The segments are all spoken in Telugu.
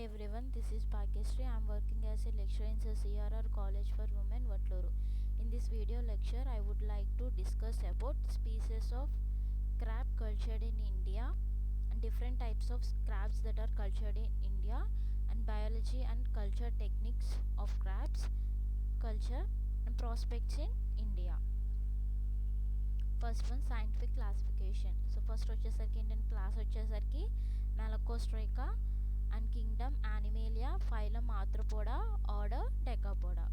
everyone, this is Bhagyashree. I am working as a lecturer in the CRR College for Women, Vatluru. In this video lecture, I would like to discuss about species of crab cultured in India and different types of crabs that are cultured in India and biology and culture techniques of crabs, culture and prospects in India. First one scientific classification. So first వచ్చేసరికి ఏంటంటే క్లాస్ వచ్చేసరికి Malacostraca and kingdom Animalia, phylum Arthropoda, order Decapoda.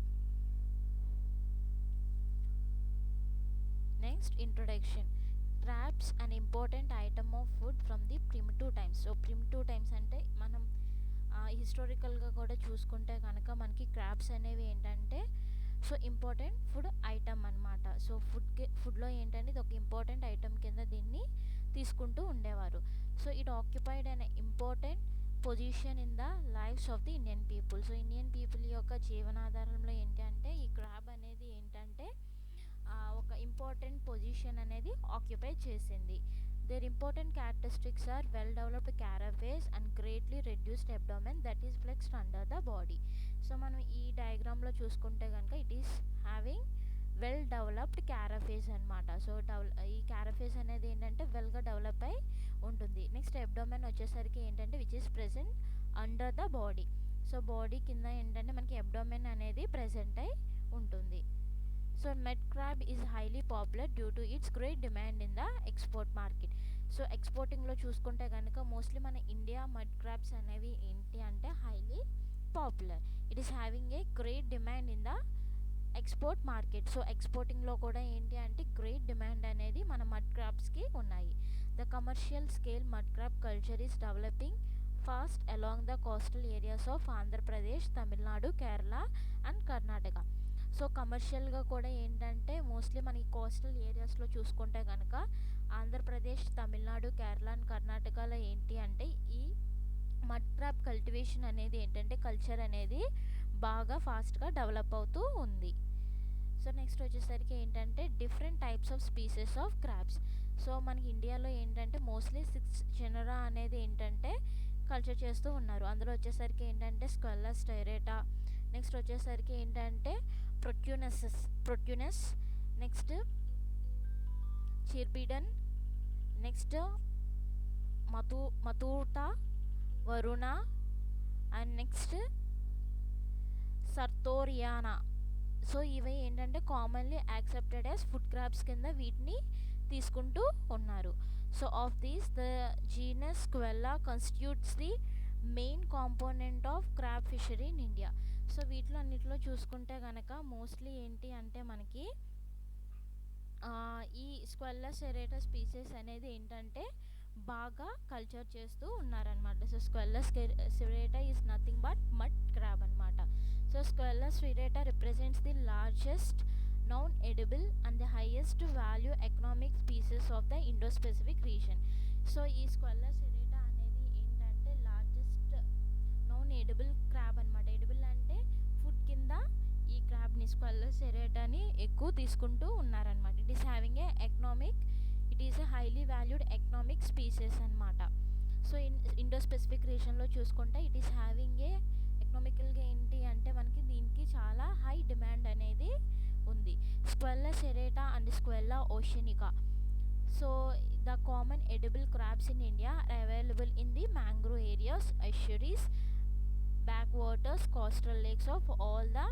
Next introduction. Crabs an important item of food from the primitive times. So primitive times అంటే మనం హిస్టారికల్గా కూడా చూసుకుంటే కనుక మనకి క్రాబ్స్ అనేవి ఏంటంటే సో ఇంపార్టెంట్ ఫుడ్ ఐటమ్ అనమాట. సో ఫుడ్లో ఏంటంటే ఇది ఒక ఇంపార్టెంట్ ఐటమ్ కింద దీన్ని తీసుకుంటూ ఉండేవారు. So it occupied an important position in the lifes of the Indian people. So Indian people యొక్క జీవనాధారంలో ఏంటంటే ఈ క్రాబ్ అనేది ఏంటంటే ఒక ఇంపార్టెంట్ పొజిషన్ అనేది ఆక్యుపై చేసింది. Their important characteristics are well developed carapace and greatly reduced abdomen that is flexed under the body. So మనం ఈ డయాగ్రామ్లో చూసుకుంటే కనుక it is having well developed carapace అనమాట. సో ఈ క్యారఫేస్ అనేది ఏంటంటే వెల్గా డెవలప్ అయి ఉంటుంది. నెక్స్ట్ అబ్డామెన్ వచ్చేసరికి ఏంటంటే which is present under the body. So body కింద ఏంటంటే మనకి అబ్డామెన్ అనేది ప్రెజెంట్ అయి ఉంటుంది. So mud crab is highly popular due to its great demand in the export market. So ఎక్స్పోర్టింగ్లో చూసుకుంటే కనుక మోస్ట్లీ మన ఇండియా మడ్ క్రాబ్స్ అనేవి ఏంటి అంటే highly popular. It is having a great demand in the export market. So ఎక్స్పోర్టింగ్లో కూడా ఏంటి అంటే గ్రేట్ డిమాండ్ అనేది మన మడ్ క్రాబ్స్కి ఉన్నాయి. The commercial scale mud crab culture is developing fast along the coastal areas of Andhra Pradesh, Tamil Nadu, Kerala and Karnataka. So కమర్షియల్గా కూడా ఏంటంటే మోస్ట్లీ మనకి కోస్టల్ ఏరియాస్లో చూసుకుంటే కనుక ఆంధ్రప్రదేశ్, తమిళనాడు, కేరళ అండ్ కర్ణాటకలో ఏంటి అంటే ఈ మడ్ క్రాబ్ కల్టివేషన్ అనేది ఏంటంటే కల్చర్ అనేది బాగా ఫాస్ట్గా డెవలప్ అవుతూ ఉంది. సో నెక్స్ట్ వచ్చేసరికి ఏంటంటే different types of species of crabs. So మనకి ఇండియాలో ఏంటంటే మోస్ట్లీ 6 జెనరా అనేది ఏంటంటే కల్చర్ చేస్తూ ఉన్నారు. అందులో వచ్చేసరికి ఏంటంటే స్క్వెల్లా స్టైరేటా, నెక్స్ట్ వచ్చేసరికి ఏంటంటే ప్రొట్యూనస్, నెక్స్ట్ చిర్బిడన్, next Matuta, Varuna and next సర్తోరియానా. సో ఇవి ఏంటంటే commonly accepted as food crabs కింద వీటిని తీసుకుంటూ ఉన్నారు. So of these the genus Scylla constitutes the main component of crab fishery in India. So వీటిలో అన్నిటిలో చూసుకుంటే కనుక మోస్ట్లీ ఏంటి అంటే మనకి ఈ స్క్వెల్లా సెరేటా స్పీసెస్ అనేది ఏంటంటే బాగా కల్చర్ చేస్తూ ఉన్నారనమాట. So Scylla serrata is nothing but mud crab అనమాట. So Scylla serrata represents the largest known edible and the highest value economic species of the Indo-Pacific region. So ఈ స్క్వెల్లా సెరేటా అనేది ఏంటంటే లార్జెస్ట్ నౌన్ ఎడిబుల్ క్రాబ్ అనమాట. ఎడిబుల్ అంటే ఫుడ్ కింద ఈ క్రాబ్ని స్క్వెల్లా సెరేటాని ఎక్కువ తీసుకుంటూ ఉన్నారనమాట. It is having a it is a highly valued economic species అనమాట. సో ఇండో-స్పెసిఫిక్ రీజన్లో చూసుకుంటే ఇట్ ఈస్ హ్యావింగ్ ఏ ఎకనామికల్గా ఏంటి అంటే మనకి దీనికి చాలా హై డిమాండ్ అనేది ఉంది. Scylla serrata and scylla oceanica. So the common edible crabs in India are available in the mangrove areas, estuaries, backwaters, coastal lakes of all the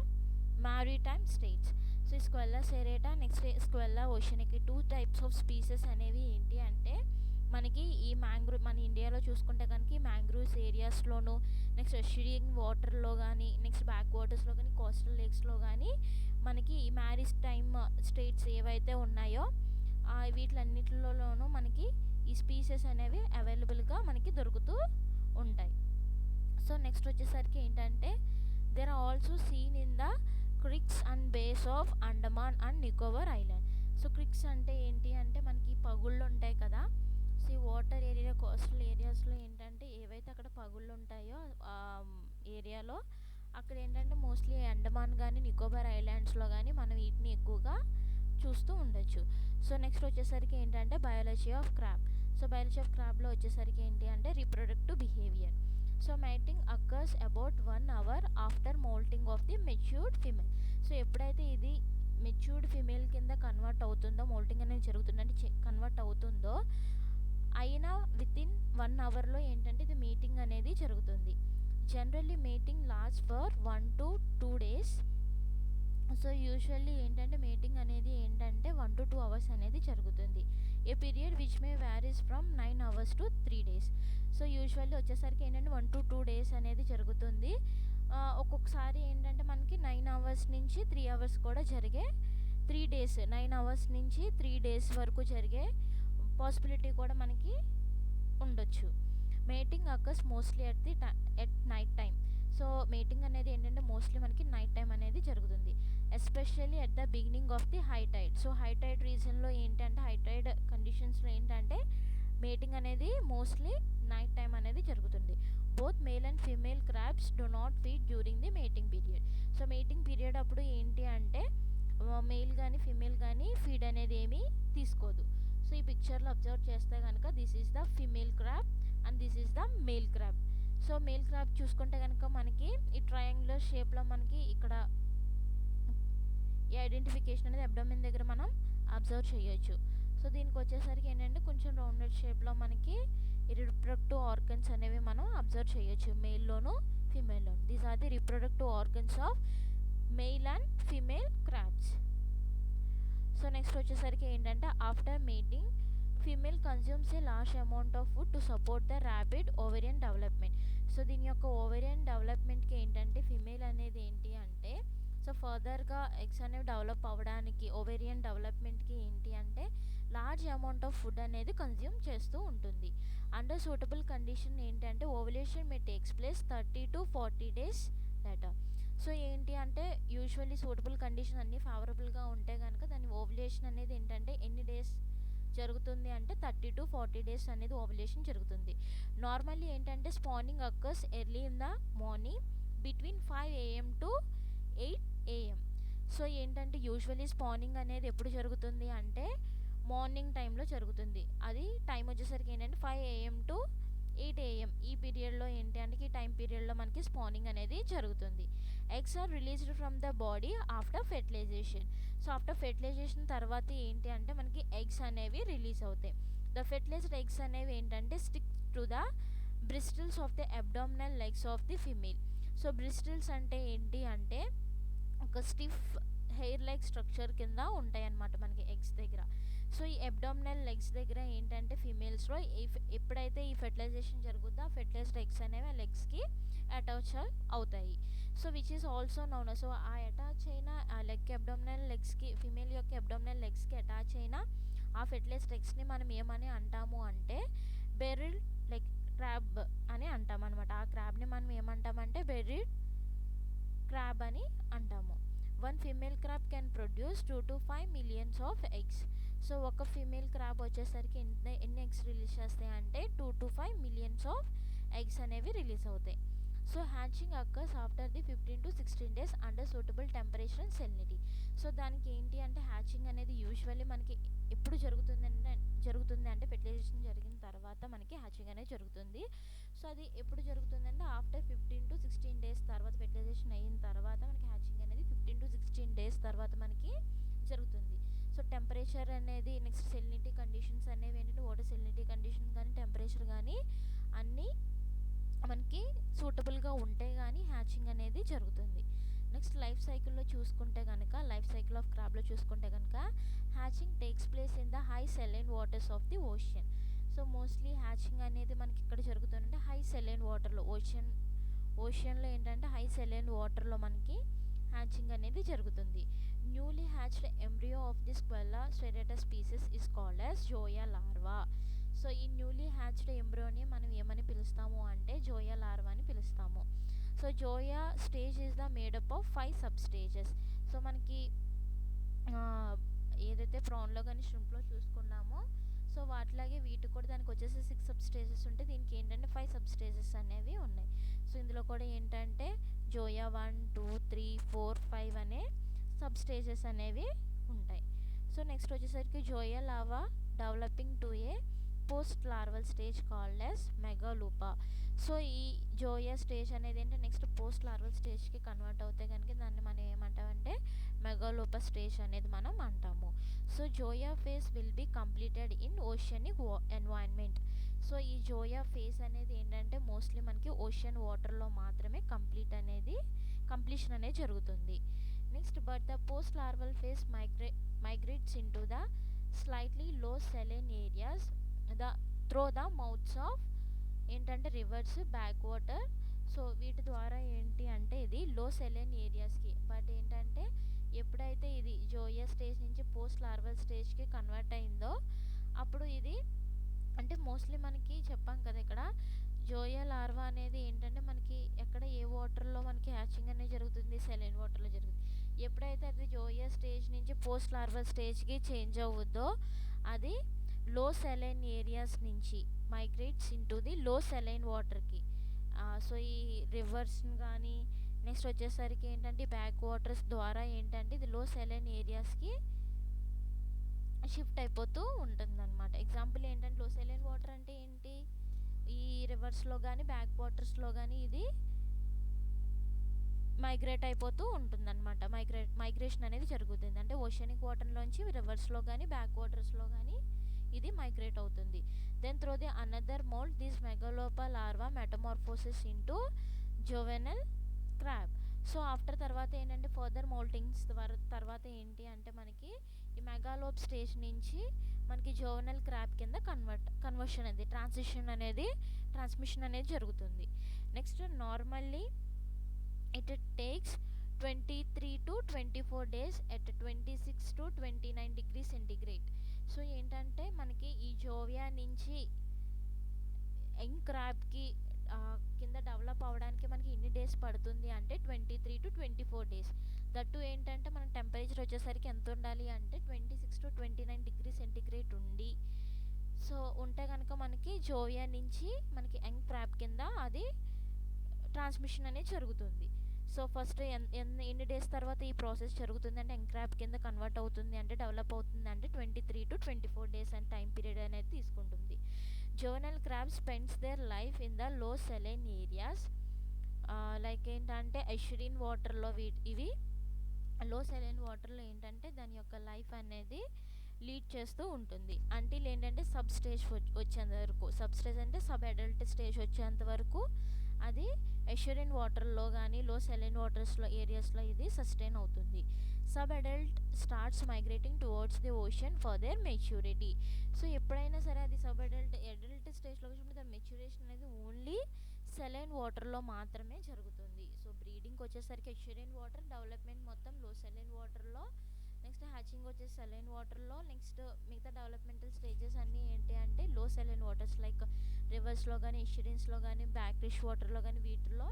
maritime states. So ఈ స్క్వెల్లా serrata next Scylla oceanica 2 types of species అనేవి ఏంటి అంటే మనకి ఈ మన ఇండియాలో చూసుకుంటే కనుక ఈ మ్యాంగ్రోవ్స్ ఏరియాస్లోను, నెక్స్ట్ ఎస్చరింగ్ వాటర్లో కానీ, నెక్స్ట్ బ్యాక్ వాటర్స్లో కానీ, కోస్టల్ లేక్స్లో కానీ మనకి ఈ మ్యారిటైమ్ స్టేట్స్ ఏవైతే ఉన్నాయో వీటిలన్నిటిలోనూ మనకి ఈ స్పీసెస్ అనేవి అవైలబుల్గా మనకి దొరుకుతూ ఉంటాయి. సో నెక్స్ట్ వచ్చేసరికి ఏంటంటే there are also seen in the creeks and bays of Andaman and Nicobar island. So creeks అంటే ఏంటి అంటే మనకి పగుళ్ళు ఉంటాయి కదా. సో ఈ వాటర్ ఏరియా కోస్టల్ ఏరియాస్లో ఏంటంటే ఏవైతే అక్కడ పగుళ్ళు ఉంటాయో ఏరియాలో అక్కడ ఏంటంటే మోస్ట్లీ అండమాన్ కానీ నికోబార్ ఐలాండ్స్లో కానీ మనం వీటిని ఎక్కువగా చూస్తూ ఉండొచ్చు. సో నెక్స్ట్ వచ్చేసరికి ఏంటంటే biology of crab. So biology of క్రాబ్లో వచ్చేసరికి ఏంటి అంటే reproductive behaviour. So mating occurs about 1 hour after moulting of the matured female. So ఎప్పుడైతే ఇది మెచ్యూర్డ్ ఫిమేల్ కింద కన్వర్ట్ అవుతుందో, మోల్టింగ్ అనేది జరుగుతుందంటే కన్వర్ట్ అవుతుందో అయినా వితిన్ 1 hourలో ఏంటంటే ఇది మీటింగ్ అనేది జరుగుతుంది. Generally meeting last for 1 to 2 days. So usually ఏంటంటే మీటింగ్ అనేది ఏంటంటే 1 to 2 hours అనేది జరుగుతుంది. A period which may varies from 9 hours to 3 days. So usually వచ్చేసరికి ఏంటంటే 1 to 2 days అనేది జరుగుతుంది. ఒక్కొక్కసారి ఏంటంటే మనకి 9 hours నుంచి 3 hours కూడా జరిగే 3 days 9 hours నుంచి 3 days వరకు జరిగే పాసిబిలిటీ కూడా మనకి ఉండొచ్చు. Mating occurs mostly at night time. So mating అనేది ఏంటంటే మోస్ట్లీ మనకి నైట్ టైం అనేది జరుగుతుంది, especially at the beginning of the high tide. So high tide రీజన్లో ఏంటంటే హై టైడ్ కండిషన్స్లో ఏంటంటే మేటింగ్ అనేది మోస్ట్లీ నైట్ టైం అనేది జరుగుతుంది. Both male and female crabs do not feed during the mating period. So mating period అప్పుడు ఏంటి అంటే మేల్ కానీ ఫీమేల్ కానీ ఫీడ్ అనేది ఏమీ తీసుకోదు. సో ఈ పిక్చర్లో అబ్జర్వ్ చేస్తే కనుక this is the female crab and this is the male crab. So male crab చూసుకుంటే కనుక మనకి ఈ ట్రయాంగులర్ షేప్లో మనకి ఇక్కడ ఈ ఐడెంటిఫికేషన్ అనేది అబ్డోమెన్ దగ్గర మనం అబ్జర్వ్ చేయొచ్చు. సో దీనికి వచ్చేసరికి ఏంటంటే కొంచెం రౌండెడ్ షేప్లో మనకి ఈ రిప్రొడక్టివ్ ఆర్గన్స్ అనేవి మనం అబ్జర్వ్ చేయొచ్చు మేల్లోను ఫీమేల్లోను. These are the reproductive organs of male and female crabs. So next వచ్చేసరికి ఏంటంటే after mating female consumes a large amount of food to support the rapid ovarian development. So దీని యొక్క ఓవేరియన్ డెవలప్మెంట్కి ఏంటంటే ఫీమేల్ అనేది ఏంటి అంటే సో ఫర్దర్గా ఎగ్స్ అనేవి డెవలప్ అవ్వడానికి ఓవేరియన్ డెవలప్మెంట్కి ఏంటి అంటే లార్జ్ అమౌంట్ ఆఫ్ ఫుడ్ అనేది కన్జ్యూమ్ చేస్తూ ఉంటుంది. అండర్ సూటబుల్ కండిషన్ ఏంటంటే ovulation May takes place 30 to 40 days later. So ఏంటి అంటే యూజువల్లీ సూటబుల్ కండిషన్ అన్నీ ఫేవరబుల్గా ఉంటే కనుక దాని ఓవులేషన్ అనేది ఏంటంటే ఎన్ని డేస్ జరుగుతుంది అంటే 30 to 40 days అనేది ఓవులేషన్ జరుగుతుంది. నార్మల్లీ ఏంటంటే spanning occurs early in the morning between 5 AM to 8 AM. So ఏంటంటే యూజువల్లీ స్పానింగ్ అనేది ఎప్పుడు జరుగుతుంది అంటే మార్నింగ్ టైంలో జరుగుతుంది. అది టైం వచ్చేసరికి ఏంటంటే 5 AM to 8 AM. ఈ పీరియడ్లో ఏంటి అంటే ఈ టైం పీరియడ్లో మనకి స్పానింగ్ అనేది జరుగుతుంది. Eggs are released from the body after fertilization. So after fertilization తర్వాత ఏంటి అంటే మనకి ఎగ్స్ అనేవి రిలీజ్ అవుతాయి. ద ఫెర్టిలైజ్డ్ ఎగ్స్ అనేవి ఏంటంటే stick to the bristles of the abdominal legs of the female. So bristles అంటే ఏంటి అంటే ఒక స్టిఫ్ హెయిర్ లైక్ స్ట్రక్చర్ కింద ఉంటాయి అన్నమాట మనకి ఎగ్స్ దగ్గర. సో ఈ అబ్డామినల్ లెగ్స్ దగ్గర ఏంటంటే ఫీమేల్స్లో ఎప్పుడైతే ఈ ఫెర్టిలైజేషన్ జరుగుతుందో ఆ ఫెర్టిలైజ్డ్ ఎగ్స్ అనేవి ఆ లెగ్స్కి అటాచ్ అవుతాయి. So which is also noun. So ఆ అటాచ్ అయిన ఆ లెగ్ అబ్డామినల్ లెగ్స్కి ఫీమేల్ యొక్క అబ్డామినల్ లెగ్స్కి అటాచ్ అయిన ఆ ఫెర్టిలైజ్డ్ ఎగ్స్ని మనం ఏమని అంటాము అంటే బెరిడ్ లైక్ క్రాబ్ అని అంటాం అనమాట. ఆ క్రాబ్ని మనం ఏమంటామంటే బెరిడ్ క్రాబ్ అని అంటాము. One female crab can produce 2 to 5 millions of eggs. So ఒక ఫీమేల్ క్రాబ్ వచ్చేసరికి ఎన్ని ఎగ్స్ రిలీజ్ చేస్తాయి అంటే 2 to 5 millions ఆఫ్ ఎగ్స్ అనేవి రిలీజ్ అవుతాయి. So hatching occurs after the 15 to 16 days under suitable temperature and salinity. So దానికి ఏంటి అంటే హ్యాచింగ్ అనేది యూజువల్లీ మనకి ఎప్పుడు జరుగుతుంది అంటే ఫెర్టిలైజేషన్ జరిగిన తర్వాత మనకి హ్యాచింగ్ అనేది జరుగుతుంది. సో అది ఎప్పుడు జరుగుతుందంటే ఆఫ్టర్ 15 to 16 days తర్వాత ఫెర్టిలైజేషన్ అయిన తర్వాత మనకి హ్యాచింగ్ అనేది 15 to 16 days తర్వాత మనకి జరుగుతుంది. సో టెంపరేచర్ అనేది నెక్స్ట్ సెలినిటీ కండిషన్స్ అనేవి ఏంటంటే వాటర్ సెలినిటీ కండిషన్ కానీ టెంపరేచర్ కానీ అన్నీ మనకి సూటబుల్గా ఉంటే కానీ హ్యాచింగ్ అనేది జరుగుతుంది. నెక్స్ట్ లైఫ్ సైకిల్లో చూసుకుంటే కనుక లైఫ్ సైకిల్ ఆఫ్ క్రాబ్లో చూసుకుంటే కనుక hatching takes place in the high saline waters of the ocean. So mostly hatching అనేది మనకి ఇక్కడ జరుగుతుందంటే హై సెలైన్ వాటర్లో ఓషన్లో ఏంటంటే హై సెలైన్ వాటర్లో మనకి హ్యాచింగ్ అనేది జరుగుతుంది. Newly hatched embryo of the Scylla serrata species is called as zoea larva. So ఈ న్యూలీ హ్యాచ్డ్ ఎంబ్రియోని మనం ఏమని పిలుస్తాము అంటే జోయా లార్వా అని పిలుస్తాము. So zoea stage is the made up 5 sub stages. So మనకి ఏదైతే ప్రాన్లో కానీ షింప్లో చూసుకున్నామో సో వాటిలాగే వీటికి కూడా దానికి వచ్చేసి 6 sub stages ఉంటే దీనికి ఏంటంటే 5 sub stages అనేవి ఉన్నాయి. సో ఇందులో కూడా ఏంటంటే జోయా 1, 2, 3, 4, 5 అనే సబ్ స్టేజెస్ అనేవి ఉంటాయి. సో నెక్స్ట్ వచ్చేసరికి zoea larva developing to a post larval stage called as megalopa. So ఈ జోయా స్టేజ్ అనేది ఏంటంటే నెక్స్ట్ పోస్ట్ లార్వల్ స్టేజ్కి కన్వర్ట్ అవుతే కనుక దాన్ని మనం ఏమంటామంటే మెగాలూపా స్టేజ్ అనేది మనం అంటాము. So zoea phase will be completed in oceanic environment. So ఈ జోయా ఫేజ్ అనేది ఏంటంటే మోస్ట్లీ మనకి ఓషన్ వాటర్లో మాత్రమే కంప్లీషన్ అనేది జరుగుతుంది. Next but the post larval phase migrates into the slightly low saline areas through the mouths of ఏంటంటే రివర్స్ బ్యాక్ వాటర్. సో వీటి ద్వారా ఏంటి అంటే ఇది లో సెలైన్ ఏరియాస్కి. బట్ ఏంటంటే ఎప్పుడైతే ఇది జోయా స్టేజ్ నుంచి పోస్ట్ లార్వల్ స్టేజ్కి కన్వర్ట్ అయిందో అప్పుడు ఇది అంటే మోస్ట్లీ మనకి చెప్పాం కదా ఇక్కడ జోయా లార్వా అనేది ఏంటంటే మనకి ఎక్కడ ఏ వాటర్లో మనకి హ్యాచింగ్ అనేది జరుగుతుంది, సెలైన్ వాటర్లో జరుగుతుంది. ఎప్పుడైతే అది జోయా స్టేజ్ నుంచి పోస్ట్ లార్వల్ స్టేజ్కి చేంజ్ అవుద్దో అది లో సెలైన్ ఏరియాస్ నుంచి మైగ్రేట్స్ ఇంటూ ది లో సెలైన్ వాటర్కి. సో ఈ రివర్స్ని కానీ నెక్స్ట్ వచ్చేసరికి ఏంటంటే బ్యాక్ వాటర్స్ ద్వారా ఏంటంటే ఇది లో సెలైన్ ఏరియాస్కి షిఫ్ట్ అయిపోతూ ఉంటుందన్నమాట. ఎగ్జాంపుల్ ఏంటంటే లో సెలైన్ వాటర్ అంటే ఏంటి, ఈ రివర్స్లో కానీ బ్యాక్ వాటర్స్లో కానీ ఇది మైగ్రేట్ అయిపోతూ ఉంటుందన్నమాట. మైగ్రేషన్ అనేది జరుగుతుంది. అంటే ఓషనిక్ వాటర్లోంచి రివర్స్లో కానీ బ్యాక్ వాటర్స్లో కానీ ఇది మైగ్రేట్ అవుతుంది. Then through the another molt this megalopa larva metamorphosis into juvenile crab. So after తర్వాత ఏంటంటే ఫర్దర్ మోల్టింగ్స్ తర్వాత ఏంటి అంటే మనకి ఈ మెగాలోప్ స్టేజ్ నుంచి మనకి జోవెనల్ క్రాబ్ కింద కన్వర్షన్ అనేది ట్రాన్స్మిషన్ అనేది జరుగుతుంది. Next normally it takes 23 to 24 days at 26 to 29 degrees centigrade. So ఏంటంటే మనకి ఈ జోవియా నుంచి యంగ్ క్రాబ్కి కింద డెవలప్ అవ్వడానికి మనకి ఎన్ని డేస్ పడుతుంది అంటే 23 to 24 డేస్. దట్టు ఏంటంటే మన టెంపరేచర్ వచ్చేసరికి ఎంత ఉండాలి అంటే 26 to 29 డిగ్రీ సెంటిగ్రేడ్ ఉండి సో ఉంటే కనుక మనకి జోవియా నుంచి మనకి యంగ్ క్రాబ్ కింద అది ట్రాన్స్మిషన్ అనేది జరుగుతుంది. సో ఫస్ట్ ఎన్ని డేస్ తర్వాత ఈ ప్రాసెస్ జరుగుతుంది అంటే యంగ్ క్రాబ్ కింద కన్వర్ట్ అవుతుంది అంటే డెవలప్ అవుతుంది అంటే 23 to 24 డేస్ అని టైం పీరియడ్ అనేది తీసుకుంటుంది. Juvenile crab spends their life in the low saline areas. Like ఏంటంటే ఎషరిన్ వాటర్లో ఇవి లో సెలైన్ వాటర్లో ఏంటంటే దాని యొక్క లైఫ్ అనేది లీడ్ చేస్తూ ఉంటుంది అంటిల్ ఏంటంటే సబ్ స్టేజ్ వచ్చేంత వరకు. సబ్ స్టేజ్ అంటే సబ్ అడల్ట్ స్టేజ్ వచ్చేంత వరకు అది ఎషరిన్ వాటర్లో కానీ లో సెలైన్ వాటర్స్లో ఏరియాస్లో ఇది సస్టైన్ అవుతుంది. Sub adult starts migrating towards the ocean for their maturity. So ఎప్పుడైనా సరే అది సబ్ అడల్ట్ స్టేజ్లో వచ్చినప్పుడు దాని మెచ్యూరేషన్ అనేది ఓన్లీ సెలైన్ వాటర్లో మాత్రమే జరుగుతుంది. సో బ్రీడింగ్కి వచ్చేసరికి ఎషరిన్ వాటర్, డెవలప్మెంట్ మొత్తం లో సెలైన్ వాటర్లో, నెక్స్ట్ హ్యాచింగ్ వచ్చేసి సెలైన్ వాటర్లో, నెక్స్ట్ మిగతా డెవలప్మెంటల్ స్టేజెస్ అన్నీ ఏంటి అంటే లో సెలైన్ వాటర్స్ లైక్ రివర్స్లో కానీ ఎషరిన్స్లో కానీ బ్యాక్ రిష్ వాటర్లో కానీ వీటిలో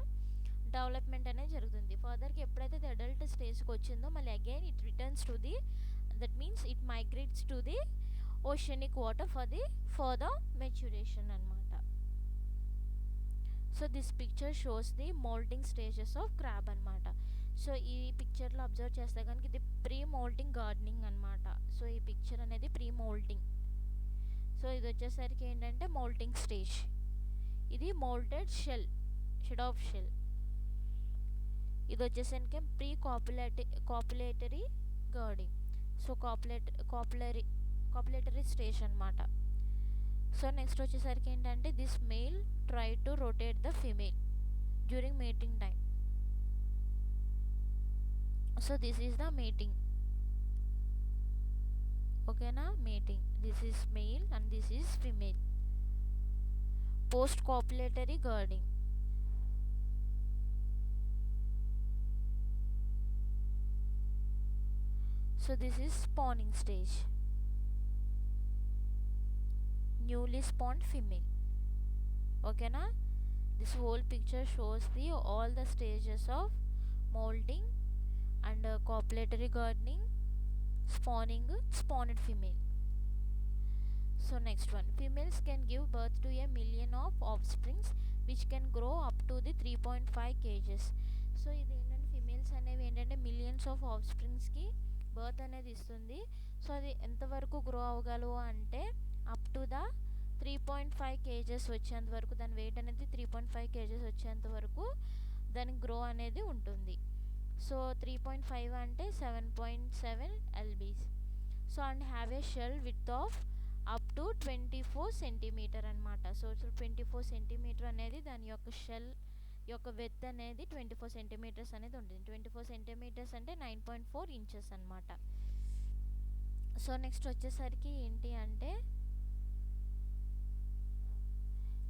డెవలప్మెంట్ అనేది జరుగుతుంది. ఫర్దర్కి ఎప్పుడైతే అది అడల్ట్ స్టేజ్కి వచ్చిందో మళ్ళీ again it returns to the that means it migrates to the oceanic water for the maturation అనమాట. So this picture shows the molting stages of crab అనమాట. సో ఈ పిక్చర్లో అబ్జర్వ్ చేస్తే కనుక ఇది ప్రీ మోల్టింగ్ గార్డెనింగ్ అనమాట. సో ఈ పిక్చర్ అనేది ప్రీ మోల్టింగ్. సో ఇది వచ్చేసరికి ఏంటంటే మోల్టింగ్ స్టేజ్. ఇది మోల్టెడ్ షెడ్ ఆఫ్ షెల్. ఇది వచ్చేసరికి pre copulatory guarding. So copulatory stage అనమాట. సో నెక్స్ట్ వచ్చేసరికి ఏంటంటే this male try to rotate the female during mating time. So this is the mating. ఓకేనా, mating. This is male and this is female. Post copulatory guarding. So this is spawning stage. Newly spawned female. Okay na? This whole picture shows all the stages of molding and copulatory gardening, spawned female. So next one, females can give birth to a million of offsprings which can grow up to the 3.5 kgs. So ఇది ఏంటంటే ఫిమేల్స్ అనేవి ఏంటంటే మిలియన్స్ ఆఫ్ ఆఫ్స్ప్రింగ్స్కి బర్త్ అనేది ఇస్తుంది. సో అది ఎంతవరకు గ్రో అవ్వగలవు అంటే అప్ టు ద 3.5 కేజెస్ వచ్చేంత వరకు, దాని వెయిట్ అనేది 3.5 కేజెస్ వచ్చేంత వరకు దాని గ్రో అనేది ఉంటుంది. సో 3.5 అంటే 7.7 lbs. So and have a shell with of up to 24 centimeter అనమాట. సో 24 సెంటీమీటర్ అనేది దాని యొక్క షెల్ యొక్క విడ్త్ అనేది 24 సెంటీమీటర్స్ అనేది ఉంటుంది. 24 సెంటీమీటర్స్ అంటే 9.4 ఇంచెస్ అనమాట. సో నెక్స్ట్ వచ్చేసరికి ఏంటి అంటే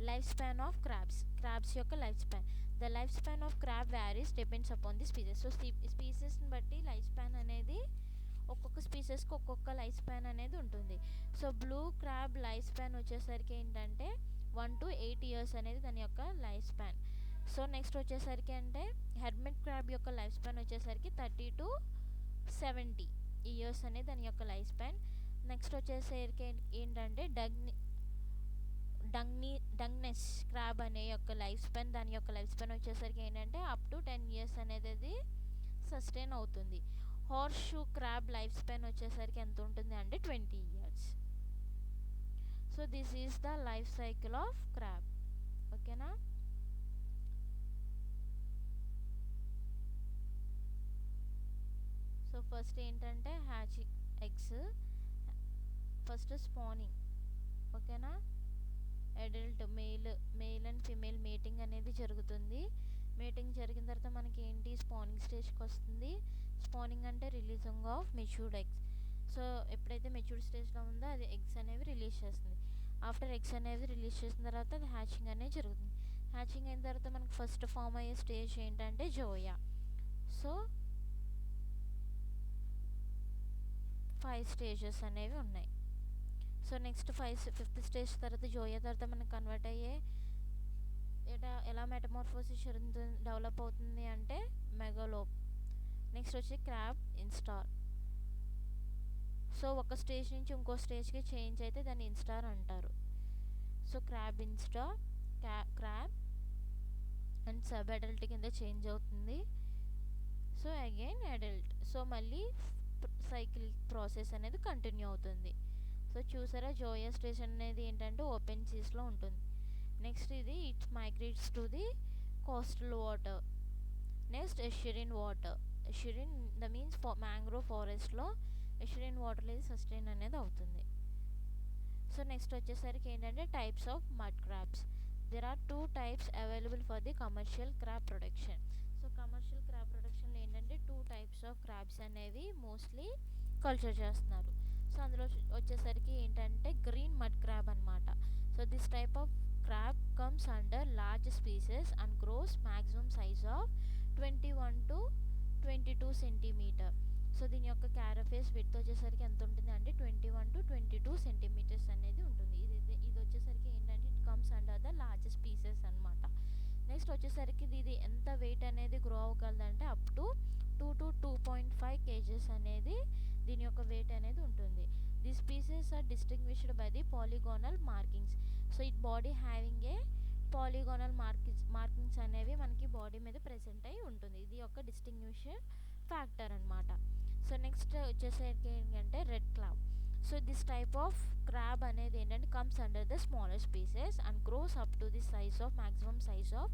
లైఫ్ స్పాన్ ఆఫ్ క్రాబ్స్ యొక్క life span. The life span of crab varies depends upon the species. So స్పీసెస్ని బట్టి లైఫ్ స్పాన్ అనేది ఒక్కొక్క స్పీసెస్కి ఒక్కొక్క లైఫ్ స్పాన్ అనేది ఉంటుంది. So blue crab life span వచ్చేసరికి ఏంటంటే 1 to 8 years అనేది దాని యొక్క లైఫ్ స్పాన్. సో నెక్స్ట్ వచ్చేసరికి అంటే హెర్మిట్ క్రాబ్ యొక్క లైఫ్ స్పాన్ వచ్చేసరికి 30 to 70 years అనేది దాని యొక్క లైఫ్ స్పాన్. నెక్స్ట్ వచ్చేసరికి ఏంటంటే డంగ్నెస్ క్రాబ్ అనే యొక్క లైఫ్ స్పాన్, దాని యొక్క లైఫ్ స్పాన్ వచ్చేసరికి ఏంటంటే అప్ టు 10 years అనేది అది సస్టైన్ అవుతుంది. Horse shoe crab life span వచ్చేసరికి ఎంత ఉంటుంది అంటే 20 years. So this is the life cycle of crab. ఓకేనా. సో ఫస్ట్ ఏంటంటే హ్యాచింగ్ ఎగ్స్, ఫస్ట్ స్పానింగ్. ఓకేనా. Adult male and female meeting అనేది జరుగుతుంది. మీటింగ్ జరిగిన తర్వాత మనకి ఏంటి స్పానింగ్ స్టేజ్కి వస్తుంది. స్పానింగ్ అంటే releasing of matured eggs. So ఎప్పుడైతే మెచ్యూర్డ్ స్టేజ్లో ఉందో అది ఎగ్స్ అనేవి రిలీజ్ చేస్తుంది. ఆఫ్టర్ ఎగ్స్ అనేవి రిలీజ్ చేసిన తర్వాత అది హ్యాచింగ్ అనేది జరుగుతుంది. హ్యాచింగ్ అయిన తర్వాత మనకి ఫస్ట్ ఫామ్ అయ్యే స్టేజ్ ఏంటంటే జోయా. సో 5 stages అనేవి ఉన్నాయి. సో నెక్స్ట్ 5th స్టేజ్ తర్వాత జోయా తర్వాత మనకు కన్వర్ట్ అయ్యే ఎలా మెటమార్ఫోసిస్ డెవలప్ అవుతుంది అంటే మెగాలోప్. నెక్స్ట్ వచ్చి క్రాబ్ ఇన్స్టార్. సో ఒక స్టేజ్ నుంచి ఇంకో స్టేజ్కి చేంజ్ అయితే దాన్ని ఇన్స్టార్ అంటారు. So crab instar, crab and sub adult కింద చేంజ్ అవుతుంది. So again adult. సో మళ్ళీ సైకిల్ ప్రాసెస్ అనేది కంటిన్యూ అవుతుంది. సో చూసారా జోయా స్టేజ్ అనేది ఏంటంటే ఓపెన్ సీస్లో ఉంటుంది. నెక్స్ట్ ఇది it's migrates to the coastal water. Next estuarine water. Estuarine the means mangrove ఫారెస్ట్లో ఎషరిన్ వాటర్ అనేది సస్టైన్ అనేది అవుతుంది. సో నెక్స్ట్ వచ్చేసరికి ఏంటంటే types of mud crabs. There are 2 types available for the commercial crab production. So commercial crab ప్రొడక్షన్లో ఏంటంటే 2 types ఆఫ్ క్రాబ్స్ అనేవి మోస్ట్లీ కల్చర్ చేస్తున్నారు. సో అందులో వచ్చేసరికి ఏంటంటే గ్రీన్ మడ్ క్రాబ్ అనమాట. So this type of crab comes under large species and grows maximum size of 21 to 22 centimeter. So దీని యొక్క క్యారఫేస్ విడ్త్ వచ్చేసరికి ఎంత ఉంటుంది అంటే 21 to 22 సెంటీమీటర్స్ అనేది ఉంటుంది. ఇది వచ్చేసరికి ఏంటంటే it comes under the large species అనమాట. నెక్స్ట్ వచ్చేసరికి ఇది ఎంత వెయిట్ అనేది grow అవ్వగలదంటే up to 2 to 2.5 kgs అనేది దీని యొక్క వెయిట్ అనేది ఉంటుంది. The species are distinguished by the polygonal markings. So it body having a polygonal markings అనేవి మనకి బాడీ మీద ప్రెసెంట్ అయి ఉంటుంది. ఇది ఒక డిస్టింగ్విష్ ఫ్యాక్టర్ అనమాట. సో నెక్స్ట్ వచ్చేసరికి ఏంటంటే red claw. So this type of crab అనేది ఏంటంటే comes under the smaller species and grows up to the size of maximum size of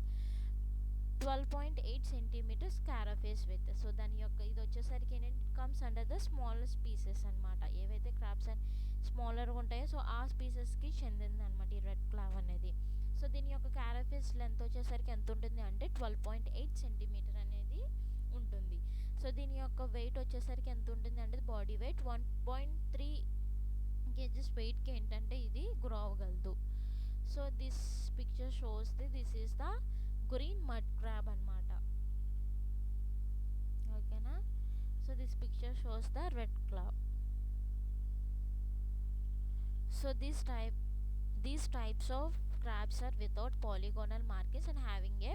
12.8 centimeters carapace with. So దాని యొక్క ఇది వచ్చేసరికి ఏంటంటే comes under the smaller species అనమాట. ఏవైతే క్రాబ్స్ అండ్ స్మాలర్గా ఉంటాయో సో ఆ స్పీసెస్కి చెందింది అనమాట ఈ రెడ్ క్లావ్ అనేది. సో దీని యొక్క క్యారఫేస్ లెంత్ వచ్చేసరికి ఎంత ఉంటుంది అంటే 12.8 సెంటీమీటర్ అనేది ఉంటుంది. సో దీని యొక్క వెయిట్ వచ్చేసరికి ఎంత ఉంటుంది అంటే బాడీ వెయిట్ 1.3 kgs వెయిట్కి ఏంటంటే ఇది గ్రో అవ్వగలదు. So this picture shows this is the green mud crab అనమాట. ఓకేనా. So this picture shows the red claw. So these types of crabs are without polygonal markings and having a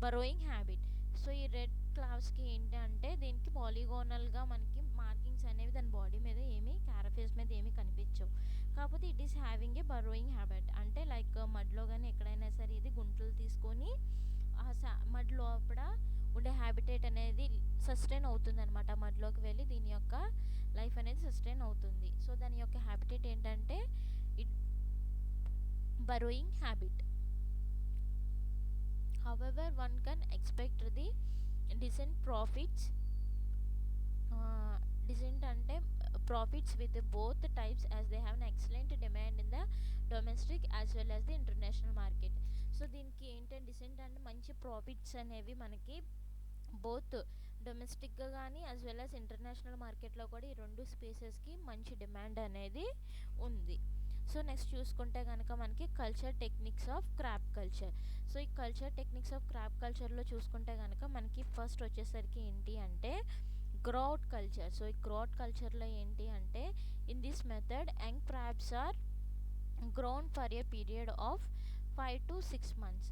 burrowing habit. So ఈ రెడ్ క్లావ్స్కి ఏంటి అంటే దీనికి పాలిగోనల్గా మనకి మార్కింగ్స్ అనేవి దాని బాడీ మీద ఏమీ క్యారఫేస్ మీద ఏమీ కనిపించవు. కాకపోతే it is having A burrowing habit. అంటే లైక్ మడ్లో కానీ ఎక్కడైనా సరే ఇది గుంటలు తీసుకొని మడ్ లోపల ఉండే హ్యాబిటేట్ అనేది సస్టైన్ అవుతుంది అనమాట. మడ్లోకి వెళ్ళి దీని యొక్క లైఫ్ అనేది సస్టైన్ అవుతుంది. సో దాని యొక్క హ్యాబిటేట్ ఏంటంటే burrowing habit. However, one can expect the decent profits, uh, decent అంటే profits with both types, as they have an excellent demand in the domestic as well as the international market. So దీనికి ఏంటంటే డిసెంట్ అంటే మంచి ప్రాఫిట్స్ అనేవి మనకి బోత్ డొమెస్టిక్గా కానీ యాజ్ వెల్ యాజ్ ఇంటర్నేషనల్ మార్కెట్లో కూడా ఈ రెండు స్పీసెస్కి మంచి డిమాండ్ అనేది ఉంది. సో నెక్స్ట్ చూసుకుంటే కనుక మనకి culture techniques of crop culture. So ఈ కల్చర్ టెక్నిక్స్ ఆఫ్ క్రాప్ కల్చర్లో చూసుకుంటే కనుక మనకి ఫస్ట్ వచ్చేసరికి ఏంటి అంటే గ్రోట్ కల్చర్. సో ఈ గ్రోట్ కల్చర్లో ఏంటి అంటే in this method young crabs are grown for a period of 5 to 6 months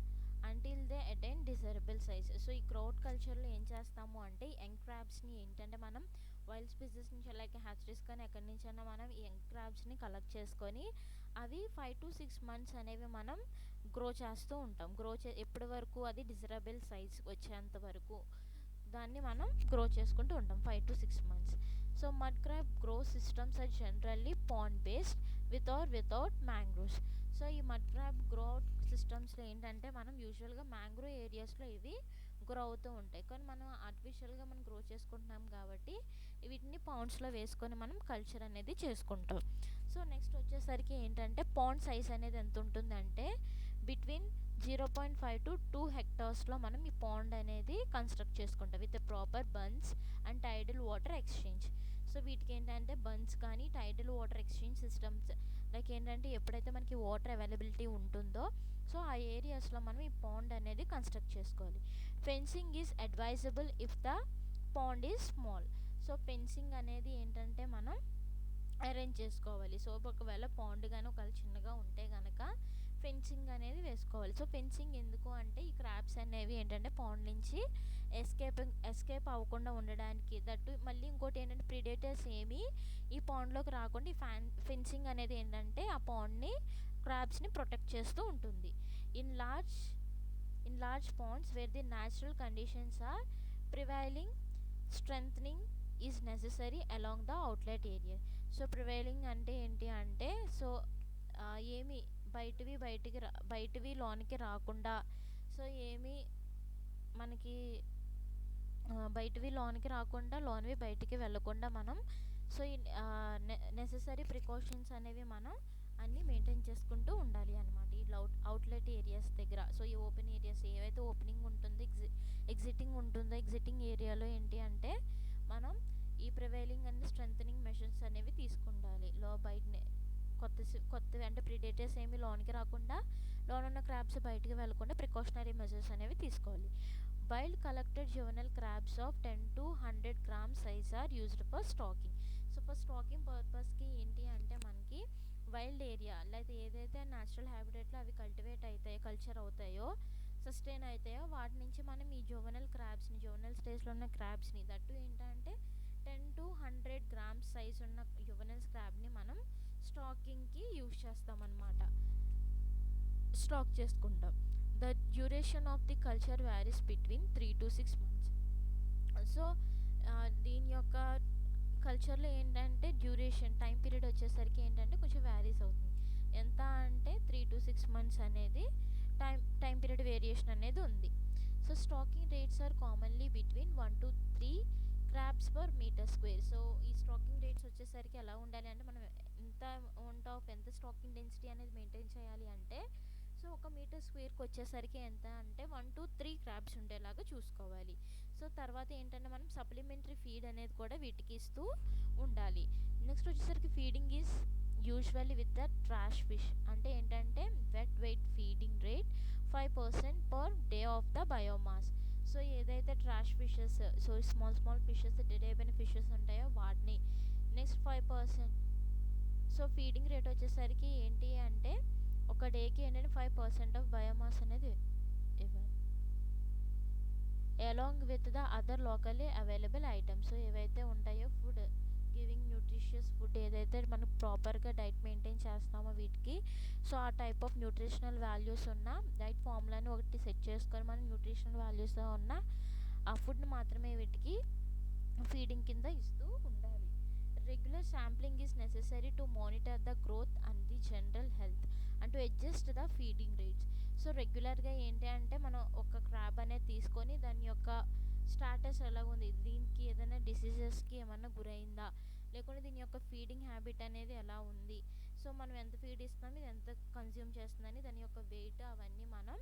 until they attain desirable size. So ఈ గ్రోట్ కల్చర్లో ఏం చేస్తాము అంటే యంగ్ క్రాబ్స్ని ఏంటంటే మనం వైల్డ్ స్పీసెస్ నుంచి లైక్ హ్యాచరీస్ కానీ ఎక్కడి నుంచైనా మనం ఈ యంగ్ క్రాబ్స్ని కలెక్ట్ చేసుకొని అవి 5 to 6 months అనేవి మనం గ్రో చేస్తూ ఉంటాం. ఎప్పటి వరకు అది డిజరబుల్ సైజ్ వచ్చేంత వరకు దాన్ని మనం గ్రో చేసుకుంటూ ఉంటాం 5 to 6 months. So mud crab grow systems are generally pond based without mangroves. So ఈ మడ్ క్రాబ్ గ్రో సిస్టమ్స్లో ఏంటంటే మనం యూజువల్గా మ్యాంగ్రో ఏరియాస్లో ఇవి గ్రో అవుతూ ఉంటాయి, కానీ మనం ఆర్టిఫిషియల్గా మనం గ్రో చేసుకుంటున్నాం కాబట్టి వీటిని పౌండ్స్లో వేసుకొని మనం కల్చర్ అనేది చేసుకుంటాం. సో నెక్స్ట్ వచ్చేసరికి ఏంటంటే పాండ్ సైజ్ అనేది ఎంత ఉంటుందంటే బిట్వీన్ 0.5 to 2 hectaresలో మనం ఈ పాండ్ అనేది కన్స్ట్రక్ట్ చేసుకుంటాం with proper bunds and tidal water exchange. So వీటికి ఏంటంటే బన్స్ కానీ tidal water exchange systems like ఏంటంటే ఎప్పుడైతే మనకి వాటర్ అవైలబిలిటీ ఉంటుందో సో ఆ ఏరియాస్లో మనం ఈ పాండ్ అనేది కన్స్ట్రక్ట్ చేసుకోవాలి. Fencing is advisable if the pond is small. So fencing అనేది ఏంటంటే మనం అరేంజ్ చేసుకోవాలి. సో ఒకవేళ పాండ్ కానీ ఒకవేళ చిన్నగా ఉంటే కనుక ఫెన్సింగ్ అనేది వేసుకోవాలి. సో ఫెన్సింగ్ ఎందుకు అంటే ఈ క్రాబ్స్ అనేవి ఏంటంటే పాండ్ నుంచి ఎస్కేప్ అవ్వకుండా ఉండడానికి, దట్టు మళ్ళీ ఇంకోటి ఏంటంటే ప్రిడేటర్స్ ఏమి ఈ పాండ్లోకి రాకుండా ఈ ఫెన్సింగ్ అనేది ఏంటంటే ఆ పాండ్ని క్రాబ్స్ని ప్రొటెక్ట్ చేస్తూ ఉంటుంది. In large ponds where the natural conditions are prevailing strengthening is necessary along the outlet area. So prevailing అంటే ఏంటి అంటే సో ఏమి బయటివి లోనికి రాకుండా, సో ఏమి మనకి బయటివి లోనికి రాకుండా లోనివి బయటికి వెళ్ళకుండా మనం సో ఈ నెసెసరీ ప్రికాషన్స్ అనేవి మనం అన్నీ మెయింటైన్ చేసుకుంటూ ఉండాలి అనమాట ఈ అవుట్లెట్ ఏరియాస్ దగ్గర. సో ఈ ఓపెన్ ఏరియాస్ ఏవైతే ఓపెనింగ్ ఉంటుందో ఎగ్జిటింగ్ ఏరియాలో ఏంటి అంటే మనం ఈ ప్రివైలింగ్ అండ్ స్ట్రెంథనింగ్ మెషర్స్ అనేవి తీసుకుండాలి. బయటనే కొత్తవి అంటే ప్రిడేటర్స్ ఏమి లోనికి రాకుండా లోనున్న క్రాబ్స్ బయటికి వెళ్ళకుండా ప్రికాషనరీ మెజర్స్ అనేవి తీసుకోవాలి. Wild collected juvenile crabs of 10 to 100 grams size are used for stocking. So for stocking పర్పస్కి ఏంటి అంటే మనకి వైల్డ్ ఏరియా లేదా ఏదైతే న్యాచురల్ హ్యాబిటేట్లో అవి కల్చర్ అవుతాయో సస్టైన్ అవుతాయో వాటి నుంచి మనం ఈ జువెనల్ స్టేజ్లో ఉన్న క్రాబ్స్ని దట్టు ఏంటంటే 10 to 100 grams సైజ్ ఉన్న జువెనల్ క్రాబ్ని మనం స్టాకింగ్కి యూజ్ చేస్తామన్నమాట, స్టాక్ చేసుకుంటాం. The duration of the culture varies between 3 to 6 months. So దీని యొక్క కల్చర్లో ఏంటంటే డ్యూరేషన్ టైం పీరియడ్ వచ్చేసరికి ఏంటంటే కొంచెం వ్యారీస్ అవుతుంది. ఎంత అంటే 3 to 6 months అనేది టైం పీరియడ్ వేరియేషన్ అనేది ఉంది. So stocking rates are commonly between 1 to 3 crabs per meter square. So ఈ స్టాకింగ్ రేట్స్ వచ్చేసరికి ఎలా ఉండాలి అంటే మనం ఎంత స్టాకింగ్ డెన్సిటీ అనేది మెయింటైన్ చేయాలి అంటే సో 1 మీటర్ స్క్వేర్కి వచ్చేసరికి ఎంత అంటే 1 to 3 క్రాబ్స్ ఉండేలాగా చూసుకోవాలి. సో తర్వాత ఏంటంటే మనం సప్లిమెంటరీ ఫీడ్ అనేది కూడా వీటికి ఇస్తూ ఉండాలి. నెక్స్ట్ వచ్చేసరికి feeding is usually with the trash fish. అంటే ఏంటంటే wet weight feeding rate 5% per day of the biomass. So ఏదైతే trash fishes so small fishes dead అయిపోయిన ఫిషెస్ ఉంటాయో వాటిని నెక్స్ట్ 5%. సో ఫీడింగ్ రేట్ వచ్చేసరికి ఏంటి అంటే ఒక డేకి ఏంటంటే 5% ఆఫ్ బయోమాస్ అనేది ఇవ్వాలి along with the other locally available items. So ఏవైతే ఉంటాయో ఫుడ్ గివింగ్ న్యూట్రిషియస్ ఫుడ్ ఏదైతే మనం ప్రాపర్గా డైట్ మెయింటైన్ చేస్తామో వీటికి సో ఆ టైప్ ఆఫ్ న్యూట్రిషనల్ వాల్యూస్ ఉన్న డైట్ ఫార్ములాని ఒకటి సెట్ చేసుకొని మనం న్యూట్రిషనల్ వాల్యూస్ ఉన్న ఆ ఫుడ్ని మాత్రమే వీటికి ఫీడింగ్ కింద ఇస్తూ ఉండాలి. Regular sampling is necessary to monitor the growth and the general health and to adjust the feeding rates. So రెగ్యులర్గా ఏంటి అంటే మనం ఒక క్రాబ్ అనేది తీసుకొని దాని యొక్క స్టాటస్ ఎలా ఉంది, దీనికి ఏదైనా డిసీజెస్కి ఏమన్నా గురైందా, లేకుంటే దీని యొక్క ఫీడింగ్ హ్యాబిట్ అనేది ఎలా ఉంది, సో మనం ఎంత ఫీడ్ ఇస్తున్నాం, ఇది ఎంత కన్జ్యూమ్ చేస్తుందని దాని యొక్క వెయిట్ అవన్నీ మనం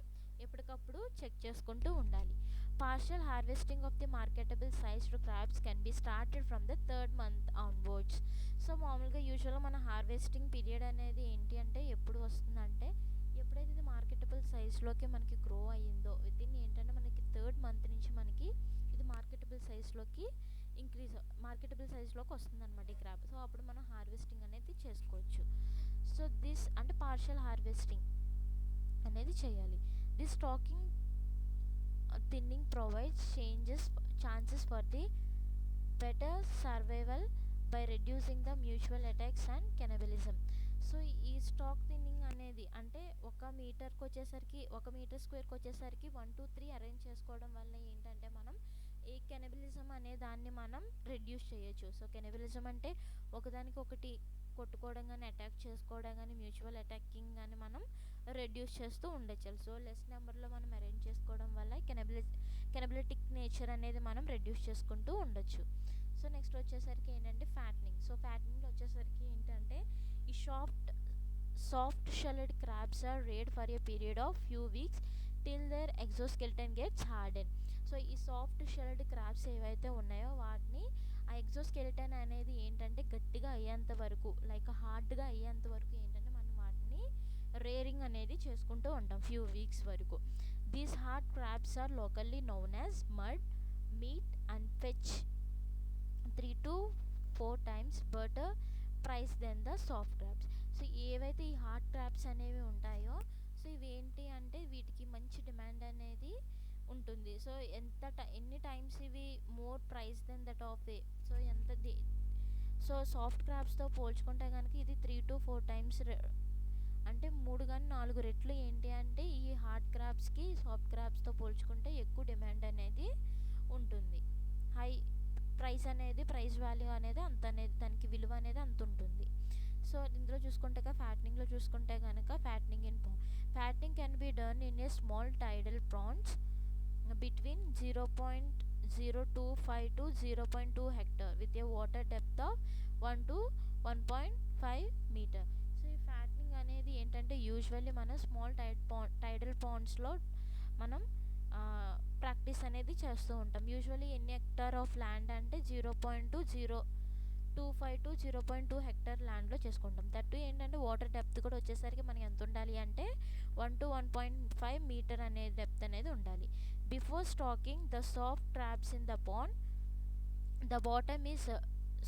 ఎప్పటికప్పుడు చెక్ చేసుకుంటూ ఉండాలి. Partial harvesting of the marketable sized crabs can be started from the third month onwards. So మామూలుగా యూజువల్గా మన హార్వెస్టింగ్ పీరియడ్ అనేది ఏంటి అంటే ఎప్పుడు వస్తుందంటే ఎప్పుడైతే ఇది మార్కెటబుల్ సైజ్లోకి మనకి గ్రో అయ్యిందో వితిన్ ఏంటంటే మనకి థర్డ్ మంత్ నుంచి మనకి ఇది మార్కెటబుల్ సైజ్లోకి మార్కెటబుల్ సైజ్లోకి వస్తుంది అనమాట ఈ క్రాబ్. సో అప్పుడు మనం హార్వెస్టింగ్ అనేది చేసుకోవచ్చు. సో దిస్ అంటే పార్షల్ హార్వెస్టింగ్ అనేది చేయాలి. This stocking thinning provides chances for the better survival by reducing the mutual attacks and cannibalism. So ఈ స్టాక్ థిన్నింగ్ అనేది అంటే ఒక మీటర్కి వచ్చేసరికి, ఒక మీటర్ స్క్వేర్కి వచ్చేసరికి 1 2 3 అరేంజ్ చేసుకోవడం వల్ల ఏంటంటే మనం ఈ కెనబలిజం అనే దాన్ని మనం రెడ్యూస్ చేయొచ్చు. సో కెనబలిజం అంటే ఒకదానికి ఒకటి కొట్టుకోవడం కానీ, అటాక్ చేసుకోవడం కానీ, మ్యూచువల్ అటాకింగ్ కానీ మనం రెడ్యూస్ చేస్తూ ఉండొచ్చు. సో లెస్ నెంబర్లో మనం అరేంజ్ చేసుకోవడం వల్ల కెనబలిటిక్ నేచర్ అనేది మనం రెడ్యూస్ చేసుకుంటూ ఉండొచ్చు. సో నెక్స్ట్ వచ్చేసరికి ఏంటంటే ఫ్యాట్నింగ్. సో ఫ్యాట్నింగ్లో వచ్చేసరికి ఏంటంటే ఈ soft shelled crabs are reared for a period of few weeks till their exoskeleton gets harden. So ఈ సాఫ్ట్ షెల్డ్ క్రాబ్స్ ఏవైతే ఉన్నాయో వాటిని ఆ ఎగ్జోస్కెల్టన్ అనేది ఏంటంటే గట్టిగా అయ్యేంత వరకు, లైక్ హార్డ్గా అయ్యేంత వరకు ఏంటంటే మనం వాటిని రేరింగ్ అనేది చేసుకుంటూ ఉంటాం ఫ్యూ వీక్స్ వరకు. These hard crabs are locally known as mud, meat and fetch 3 to 4 times better price than the soft crabs. So ఏవైతే ఈ హార్డ్ క్రాబ్స్ అనేవి ఉంటాయో సో ఇవి ఏంటి అంటే వీటికి మంచి డిమాండ్ అనేది ఉంటుంది. సో ఎన్ని టైమ్స్ ఇవి more price than that of the, so so soft క్రాబ్స్తో పోల్చుకుంటే కనుక ఇది 3 to 4 times అంటే 3 కానీ 4 రెట్లు ఏంటి అంటే ఈ హార్డ్ క్రాబ్స్కి సాఫ్ట్ క్రాబ్స్తో పోల్చుకుంటే ఎక్కువ డిమాండ్ అనేది ఉంటుంది. హై ప్రైస్ వాల్యూ అనేది దానికి విలువ అనేది అంత ఉంటుంది. సో ఇందులో చూసుకుంటే ఫ్యాట్నింగ్లో చూసుకుంటే కనుక fattening can be done in a small tidal prawns between 0.025 to 0.2 hectare with a water depth of 1 to 1.5 meter. So ఈ ఫ్యాట్నింగ్ అనేది ఏంటంటే యూజువల్లీ మనం స్మాల్ టైడల్ పాండ్స్లో మనం ప్రాక్టీస్ అనేది చేస్తూ ఉంటాం. యూజువల్లీ ఎన్ని హెక్టార్ ఆఫ్ ల్యాండ్ అంటే 0.2025 to 0.2 హెక్టార్ ల్యాండ్లో చేసుకుంటాం. దట్టు ఏంటంటే వాటర్ డెప్త్ కూడా వచ్చేసరికి మనకి ఎంత ఉండాలి అంటే 1 to 1.5 మీటర్ అనే డెప్త్ అనేది ఉండాలి. Before stocking the soft crabs in the pond the bottom is,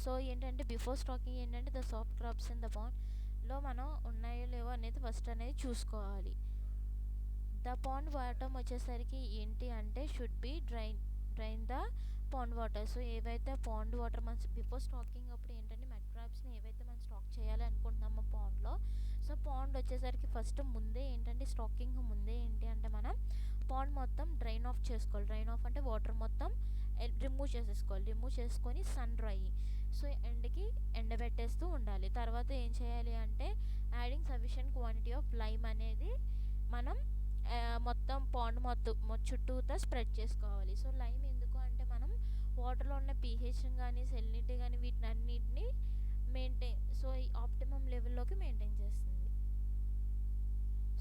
so ఏంటంటే బిఫోర్ స్టాకింగ్ ఏంటంటే the soft crabs in the పాండ్లో మనం ఉన్నాయో లేవో అనేది ఫస్ట్ అనేది చూసుకోవాలి. ద పాండ్ బాటమ్ వచ్చేసరికి ఏంటి అంటే should be drain the pond water. So ఏవైతే పాండ్ వాటర్ మనం బిఫోర్ స్టాకింగ్ అప్పుడు ఏంటంటే మెడ్ క్రాబ్స్ని ఏవైతే మనం స్టాక్ చేయాలి అనుకుంటున్నామో పాండ్లో, సో పాండ్ వచ్చేసరికి ఫస్ట్ ముందే ఏంటంటే స్టాకింగ్ ముందే ఏంటి అంటే మనం పాండ్ మొత్తం డ్రైన్ ఆఫ్ చేసుకోవాలి. డ్రైన్ ఆఫ్ అంటే వాటర్ మొత్తం రిమూవ్ చేసేసుకోవాలి. రిమూవ్ చేసుకొని సన్ డ్రై, సో ఎండబెట్టేస్తూ ఉండాలి. తర్వాత ఏం చేయాలి అంటే adding sufficient quantity of lime అనేది మనం మొత్తం పాండ్ చుట్టూతో స్ప్రెడ్ చేసుకోవాలి. సో లైమ్ ఎందుకు అంటే మనం వాటర్లో ఉన్న పీహెచ్ కానీ సెలినిటీ కానీ వీటిని అన్నిటిని సో ఈ ఆప్టిమమ్ లెవెల్లోకి మెయింటైన్ చేస్తుంది.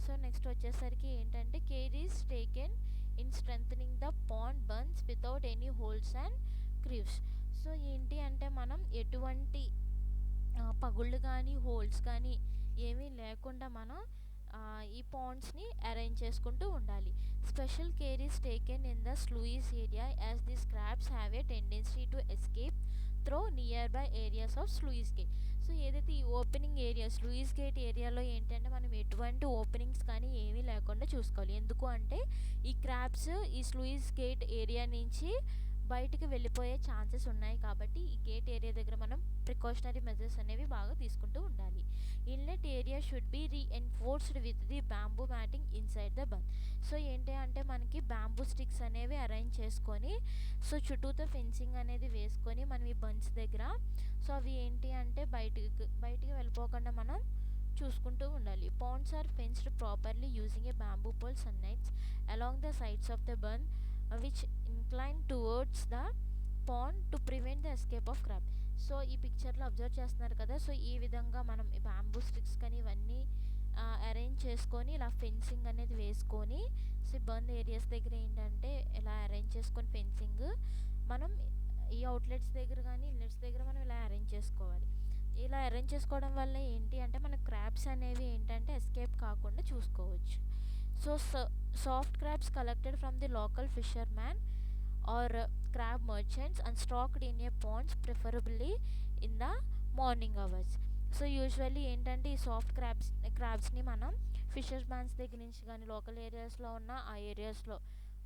సో నెక్స్ట్ వచ్చేసరికి ఏంటంటే care is taken in strengthening the pond bunds without any holes and crevices. So ఏంటి అంటే మనం ఎటువంటి పగుళ్ళు కానీ హోల్స్ కానీ ఏమీ లేకుండా మనం ఈ పాండ్స్ని అరేంజ్ చేసుకుంటూ ఉండాలి. Special care is taken in the sluice area as this crabs have a tendency to escape throw near by areas of sluice gate. So ఏదైతే ఈ ఓపెనింగ్ ఏరియా స్లూయిస్ గేట్ ఏరియాలో ఏంటంటే మనం ఎటువంటి ఓపెనింగ్స్ కానీ ఏమీ లేకుండా చూసుకోవాలి. ఎందుకు అంటే ఈ క్రాబ్స్ ఈ స్లూయిస్ గేట్ ఏరియా నుంచి బయటికి వెళ్ళిపోయే ఛాన్సెస్ ఉన్నాయి కాబట్టి ఈ గేట్ ఏరియా దగ్గర మనం ప్రికాషనరీ మెజర్స్ అనేవి బాగా తీసుకుంటూ ఉండాలి. Inlet area should be reinforced with the bamboo matting inside the bun. So ఏంటి అంటే మనకి బ్యాంబూ స్టిక్స్ అనేవి అరేంజ్ చేసుకొని సో చుట్టూతో ఫెన్సింగ్ అనేది వేసుకొని మనం ఈ బన్స్ దగ్గర సో అవి ఏంటి అంటే బయటికి వెళ్ళిపోకుండా మనం చూసుకుంటూ ఉండాలి. Ponds are fenced properly using a bamboo poles and nets along the sides of the బర్న్ which incline towards the pond to prevent the escape of crab. So ఈ పిక్చర్లో అబ్జర్వ్ చేస్తున్నారు కదా, సో ఈ విధంగా మనం ఈ బ్యాంబూ స్టిక్స్ కానీ ఇవన్నీ అరేంజ్ చేసుకొని ఇలా ఫెన్సింగ్ అనేది వేసుకొని సో బర్న్ ఏరియాస్ దగ్గర ఏంటంటే ఇలా అరేంజ్ చేసుకొని ఫెన్సింగ్ మనం ఈ అవుట్లెట్స్ దగ్గర కానీ ఇన్లెట్స్ దగ్గర మనం ఇలా అరేంజ్ చేసుకోవాలి. ఇలా అరేంజ్ చేసుకోవడం వల్ల ఏంటి అంటే మన క్రాబ్స్ అనేవి ఏంటంటే ఎస్కేప్ కాకుండా చూసుకోవచ్చు. So soft crabs collected from the local fisherman or crab merchants and stocked in a ponds preferably in the morning hours. So usually ఏంటంటే ఈ సాఫ్ట్ క్రాబ్స్ని మనం ఫిషర్మ్యాన్స్ దగ్గర నుంచి కానీ లోకల్ ఏరియాస్లో ఉన్న ఆ ఏరియాస్లో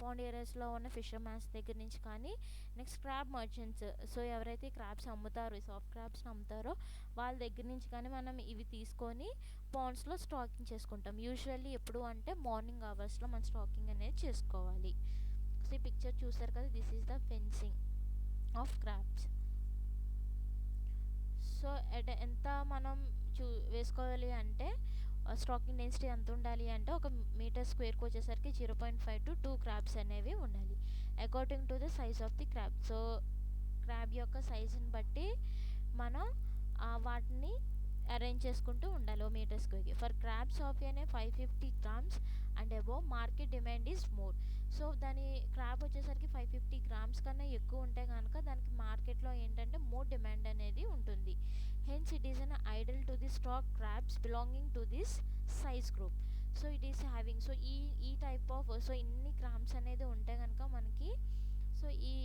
పాండ్ ఏరియాస్లో ఉన్న ఫిషర్మ్యాన్స్ దగ్గర నుంచి కానీ నెక్స్ట్ క్రాబ్ మర్చెంట్స్ సో ఎవరైతే క్రాబ్స్ అమ్ముతారో ఈ సాఫ్ట్ క్రాబ్స్ని అమ్ముతారో వాళ్ళ దగ్గర నుంచి కానీ మనం ఇవి తీసుకొని పాండ్స్లో స్టాకింగ్ చేసుకుంటాం. యూజువల్లీ ఎప్పుడు అంటే మార్నింగ్ అవర్స్లో మనం స్టాకింగ్ అనేది చేసుకోవాలి. సో ఈ పిక్చర్ చూసారు కదా, this is the fencing of crabs. So ఎంత మనం వేసుకోవాలి అంటే స్టాకింగ్ డెన్సిటీ ఎంత ఉండాలి అంటే ఒక మీటర్ స్క్వేర్కి వచ్చేసరికి 0.5 to 2 క్రాబ్స్ అనేవి ఉండాలి according to the size of the crab. So crab యొక్క సైజుని బట్టి మనం వాటిని అరేంజ్ చేసుకుంటూ ఉండాలి ఓ మీటర్ స్క్వేర్కి. ఫర్ క్రాబ్స్ ఆఫ్ ఎనే 550 grams and above market demand is more. So దాని క్రాబ్ వచ్చేసరికి 550 grams కన్నా ఎక్కువ ఉంటే కనుక దానికి మార్కెట్లో ఏంటంటే మోర్ డిమాండ్ అనేది ఉంటుంది. Hence it is an idol to the stock crabs belonging to this size group. So it is having so ఈ టైప్ ఆఫ్ సో ఇన్ని గ్రామ్స్ అనేది ఉంటే కనుక మనకి సో ఈ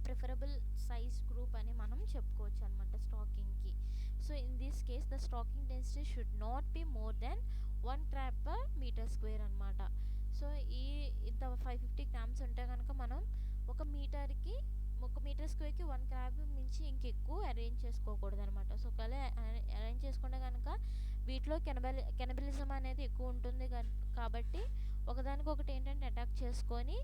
ప్రిఫరబుల్ సైజ్ గ్రూప్ అని మనం చెప్పుకోవచ్చు అనమాట స్టాకింగ్కి. So in this case the stocking density should not be more than 1 crab per meter square అనమాట. సో ఇంత 550 grams ఉంటే కనుక మనం ఒక మీటర్ స్క్వేర్కి 1 crab మించి ఇంకెక్కువ అరేంజ్ చేసుకోకూడదు అనమాట. సో ఒకవేళ అరేంజ్ చేసుకుంటే కనుక వీటిలో కెనబలిజం అనేది ఎక్కువ ఉంటుంది కాబట్టి ఒకదానికొకటి ఏంటంటే అటాక్ చేసుకొని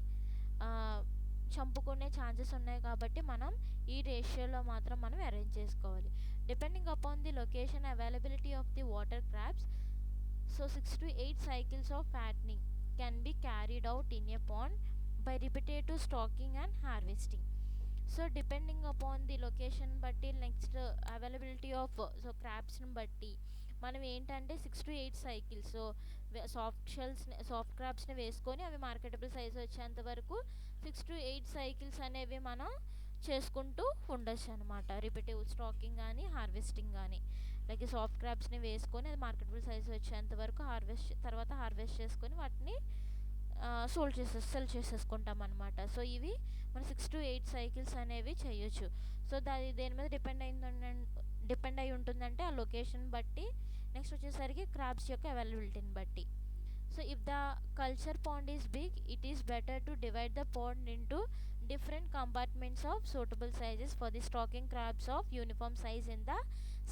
చంపుకునే ఛాన్సెస్ ఉన్నాయి కాబట్టి మనం ఈ రేషియోలో మాత్రం మనం అరేంజ్ చేసుకోవాలి. Depending upon the location availability of the water crabs so 6 to 8 cycles of fattening can be carried out in a pond by repetitive stocking and harvesting. So depending upon the location బట్టి నెక్స్ట్ అవైలబిలిటీ ఆఫ్ సో క్రాబ్స్ని బట్టి మనం ఏంటంటే 6 to 8 cycles సో సాఫ్ట్ క్రాబ్స్ని వేసుకొని అవి మార్కెటబుల్ సైజ్ వచ్చేంత వరకు 6 to 8 cycles అనేవి మనం చేసుకుంటూ ఉండొచ్చు అనమాట. రిపీటివ్ స్టాకింగ్ కానీ హార్వెస్టింగ్ కానీ లైక్ సాఫ్ట్ క్రాబ్స్ని వేసుకొని అది మార్కెటబుల్ సైజ్ వచ్చేంత వరకు హార్వెస్ట్ చేసుకొని వాటిని సెల్ చేసేసుకుంటాం అనమాట. సో ఇవి మనం 6 to 8 cycles అనేవి చేయొచ్చు. సో దేని మీద డిపెండ్ అయి ఉంటుందంటే ఆ లొకేషన్ బట్టి నెక్స్ట్ వచ్చేసరికి క్రాబ్స్ యొక్క అవైలబిలిటీని బట్టి. So if the culture pond is big it is better to divide the pond into different compartments of suitable sizes for the stocking crabs of uniform size in the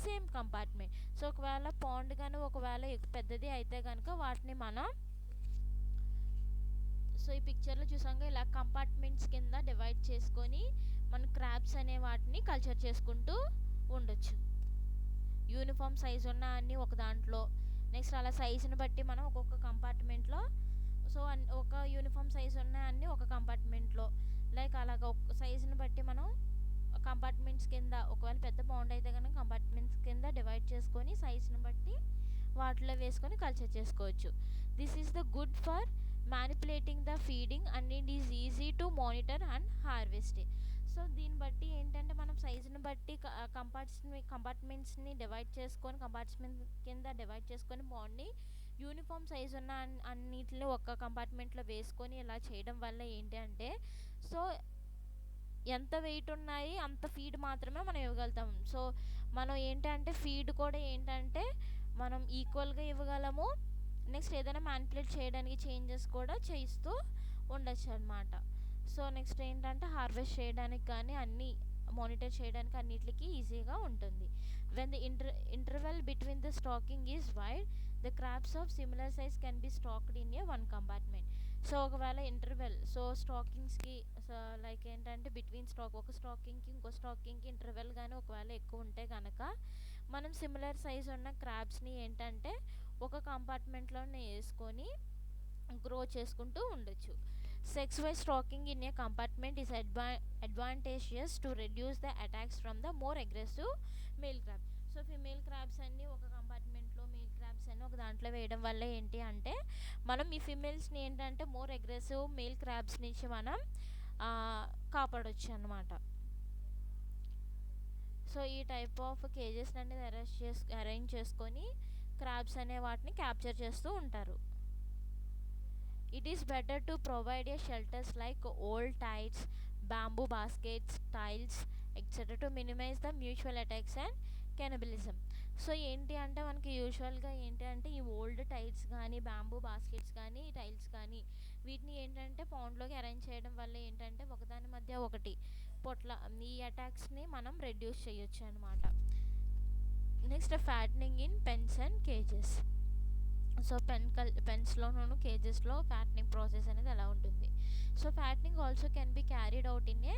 same compartment. So ఒకవేళ పాండ్ కానీ ఒకవేళ పెద్దది అయితే కనుక వాటిని మనం సో ఈ పిక్చర్లో చూసాక ఇలా కంపార్ట్మెంట్స్ కింద డివైడ్ చేసుకొని మన క్రాబ్స్ అనే వాటిని కల్చర్ చేసుకుంటూ ఉండొచ్చు. యూనిఫామ్ సైజ్ ఉన్న అన్నీ ఒక దాంట్లో నెక్స్ట్ అలా సైజుని బట్టి మనం ఒక్కొక్క కంపార్ట్మెంట్లో సో ఒక యూనిఫామ్ సైజ్ ఉన్న అన్నీ ఒక కంపార్ట్మెంట్లో లైక్ అలాగ ఒక సైజుని బట్టి మనం కంపార్ట్మెంట్స్ కింద ఒకవేళ పెద్ద పాండ్ అయితే కనుక కంపార్ట్మెంట్స్ కింద డివైడ్ చేసుకొని సైజుని బట్టి వాటిలో వేసుకొని కల్చర్ చేసుకోవచ్చు. This is the good for manipulating the feeding and it is easy to monitor and harvesting. So దీన్ని బట్టి ఏంటంటే మనం సైజుని బట్టి కంపార్ట్మెంట్స్ని డివైడ్ చేసుకొని కంపార్ట్మెంట్ కింద డివైడ్ చేసుకొని పాండ్ని యూనిఫామ్ సైజ్ ఉన్న అన్నిటిని ఒక్క కంపార్ట్మెంట్లో వేసుకొని ఇలా చేయడం వల్ల ఏంటి అంటే సో ఎంత వెయిట్ ఉన్నాయి అంత ఫీడ్ మాత్రమే మనం ఇవ్వగలుగుతాం. సో మనం ఏంటంటే ఫీడ్ కూడా ఏంటంటే మనం ఈక్వల్గా ఇవ్వగలము. నెక్స్ట్ ఏదైనా మ్యానిపులేట్ చేయడానికి చేంజెస్ కూడా చేయిస్తూ ఉండొచ్చు అనమాట. సో నెక్స్ట్ ఏంటంటే హార్వెస్ట్ చేయడానికి కానీ అన్నీ మానిటర్ చేయడానికి అన్నిటికీ ఈజీగా ఉంటుంది. When the interval between the stocking is wide, the crabs of similar size can be stocked in a one compartment. So ఒకవేళ ఇంటర్వెల్, సో స్టాకింగ్స్కి లైక్ ఏంటంటే బిట్వీన్ ఒక స్టాకింగ్కి ఇంకో స్టాకింగ్కి ఇంటర్వెల్ కానీ ఒకవేళ ఎక్కువ ఉంటే కనుక మనం సిమిలర్ సైజ్ ఉన్న క్రాబ్స్ని ఏంటంటే ఒక కంపార్ట్మెంట్లోనే వేసుకొని గ్రో చేసుకుంటూ ఉండొచ్చు. Sex wise stocking in a compartment is advantageous to reduce the attacks from the more aggressive male crab. So female crabs అన్నీ ఒక కంపార్ట్మెంట్లో, మేల్ క్రాబ్స్ అన్నీ ఒక దాంట్లో వేయడం వల్ల ఏంటి అంటే మనం ఈ ఫిమేల్స్ని ఏంటంటే మోర్ అగ్రెసివ్ మేల్ క్రాబ్స్ నుంచి మనం కాపాడొచ్చు అనమాట. సో ఈ టైప్ ఆఫ్ కేజెస్ అనేది అరేంజ్ చేసుకొని క్రాబ్స్ అనే వాటిని క్యాప్చర్ చేస్తూ ఉంటారు. It is better to provide a shelters like old tiles, bamboo baskets, tiles, etc. to minimize the mutual attacks and cannibalism. So ఏంటి అంటే మనకి యూజువల్గా ఏంటి అంటే ఈ ఓల్డ్ టైల్స్ కానీ, బ్యాంబూ బాస్కెట్స్ కానీ, టైల్స్ కానీ వీటిని ఏంటంటే పౌండ్లోకి అరేంజ్ చేయడం వల్ల ఏంటంటే ఒకదాని మధ్య ఒకటి ఈ అటాక్స్ని మనం రెడ్యూస్ చేయొచ్చు అనమాట. Next fattening in pens and cages. So పెన్స్లోనూ కేజెస్లో ఫ్యాటనింగ్ ప్రాసెస్ అనేది ఎలా ఉంటుంది. So fattening also can be carried out in a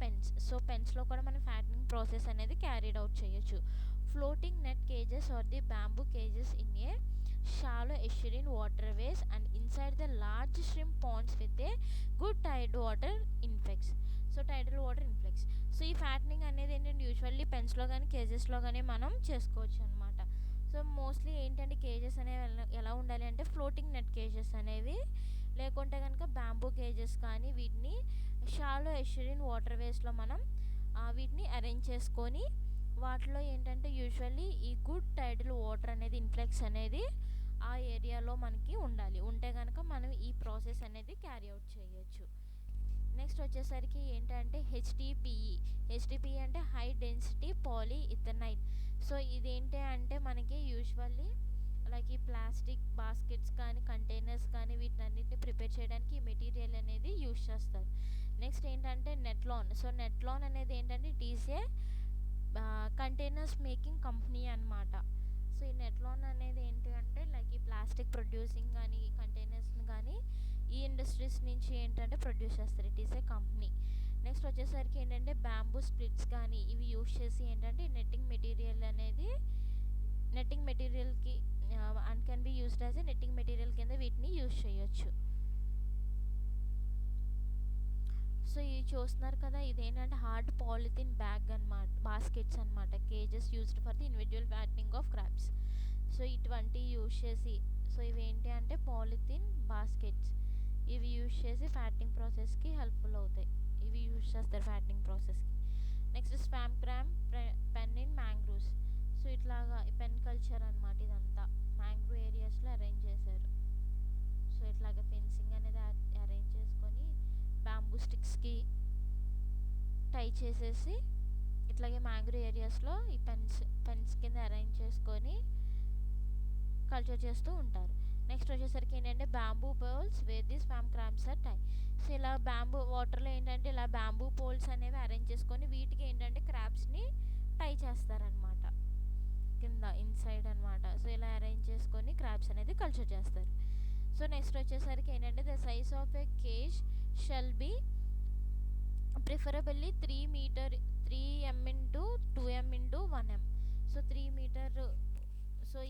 pens. So పెన్స్లో కూడా మనం ఫ్యాటనింగ్ ప్రాసెస్ అనేది క్యారీడ్ అవుట్ చేయొచ్చు. Floating net cages or the bamboo cages in a shallow estuarine water ways and inside the large shrimp ponds with a good tidal water influx. So ఈ ఫ్యాటనింగ్ అనేది ఏంటంటే యూజువల్లీ పెన్స్లో కానీ కేజెస్లో కానీ మనం చేసుకోవచ్చు అనమాట. సో మోస్ట్లీ ఏంటంటే కేజెస్ అనేవి ఎలా ఉండాలి అంటే ఫ్లోటింగ్ నెట్ కేజెస్ అనేవి, లేకుంటే కనుక బ్యాంబూ కేజెస్ కానీ వీటిని షాలో ఎస్చురీన్ వాటర్ వేస్లో మనం వీటిని అరేంజ్ చేసుకొని వాటిలో ఏంటంటే యూజువల్లీ ఈ గుడ్ టైడల్ వాటర్ అనేది ఇన్ఫ్లెక్స్ అనేది ఆ ఏరియాలో మనకి ఉంటే కనుక మనం ఈ ప్రాసెస్ అనేది క్యారీ అవుట్ చేయొచ్చు. నెక్స్ట్ వచ్చేసరికి ఏంటంటే హెచ్డిపిఈ అంటే హై డెన్సిటీ పాలీఇథనైల్. సో ఇదేంటి అంటే మనకి యూజువల్లీ లైక్ ఈ ప్లాస్టిక్ బాస్కెట్స్ కానీ, కంటైనర్స్ కానీ వీటినన్నిటిని ప్రిపేర్ చేయడానికి ఈ మెటీరియల్ అనేది యూజ్ చేస్తారు. నెక్స్ట్ ఏంటంటే నెట్లాన్. సో నెట్లాన్ అనేది ఏంటంటే it is A containers making company అనమాట. సో ఈ నెట్లాన్ అనేది ఏంటి అంటే లైక్ ఈ ప్లాస్టిక్ ప్రొడ్యూసింగ్ కానీ, కంటైనర్స్ని కానీ ఈ ఇండస్ట్రీస్ నుంచి ఏంటంటే ప్రొడ్యూస్ చేస్తారు. It is a company. Next వచ్చేసరికి ఏంటంటే బ్యాంబూ స్ప్లిట్స్ కానీ ఇవి యూజ్ చేసి ఏంటంటే నెట్టింగ్ మెటీరియల్కి and can be used as a netting material కింద వీటిని యూజ్ చేయొచ్చు. సో ఇది చూస్తున్నారు కదా, ఇదేంటంటే హార్డ్ పాలిథిన్ బాస్కెట్స్ అనమాట. Cages used for the individual fattening of crabs. So ఇటువంటి యూజ్ చేసి, సో ఇవి ఏంటి అంటే పాలిథిన్ బాస్కెట్స్, ఇవి యూజ్ చేసి ఫ్యాటనింగ్ ప్రాసెస్కి హెల్ప్ఫుల్ అవుతాయి. ఇవి యూజ్ చేస్తారు fattening ప్రాసెస్కి. Next swamp crab pen in mangroves. So ఇట్లాగా పెన్ కల్చర్ అనమాట. ఇదంతా మ్యాంగ్రూవ్ ఏరియాస్లో అరేంజ్ చేశారు. సో ఇట్లాగా ఫెన్సింగ్ అనేది అరేంజ్ చేసుకొని బ్యాంబూ స్టిక్స్కి టై చేసేసి ఇట్లాగే మ్యాంగ్రూవ్ ఏరియాస్లో ఈ పెన్స్ కింద అరేంజ్ చేసుకొని కల్చర్ చేస్తూ ఉంటారు. నెక్స్ట్ వచ్చేసరికి ఏంటంటే bamboo poles where the swamp crabs are tie. So ఇలా వాటర్లో ఏంటంటే ఇలా బ్యాంబూ పోల్స్ అనేవి అరేంజ్ చేసుకొని వీటికి ఏంటంటే క్రాబ్స్ని టై చేస్తారనమాట కింద ఇన్సైడ్ అనమాట. సో ఇలా అరేంజ్ చేసుకొని క్రాబ్స్ అనేది కల్చర్ చేస్తారు. సో నెక్స్ట్ వచ్చేసరికి ఏంటంటే the size of a cage shell be preferably 3 m into 2 m into 1 m. So 3 meter. So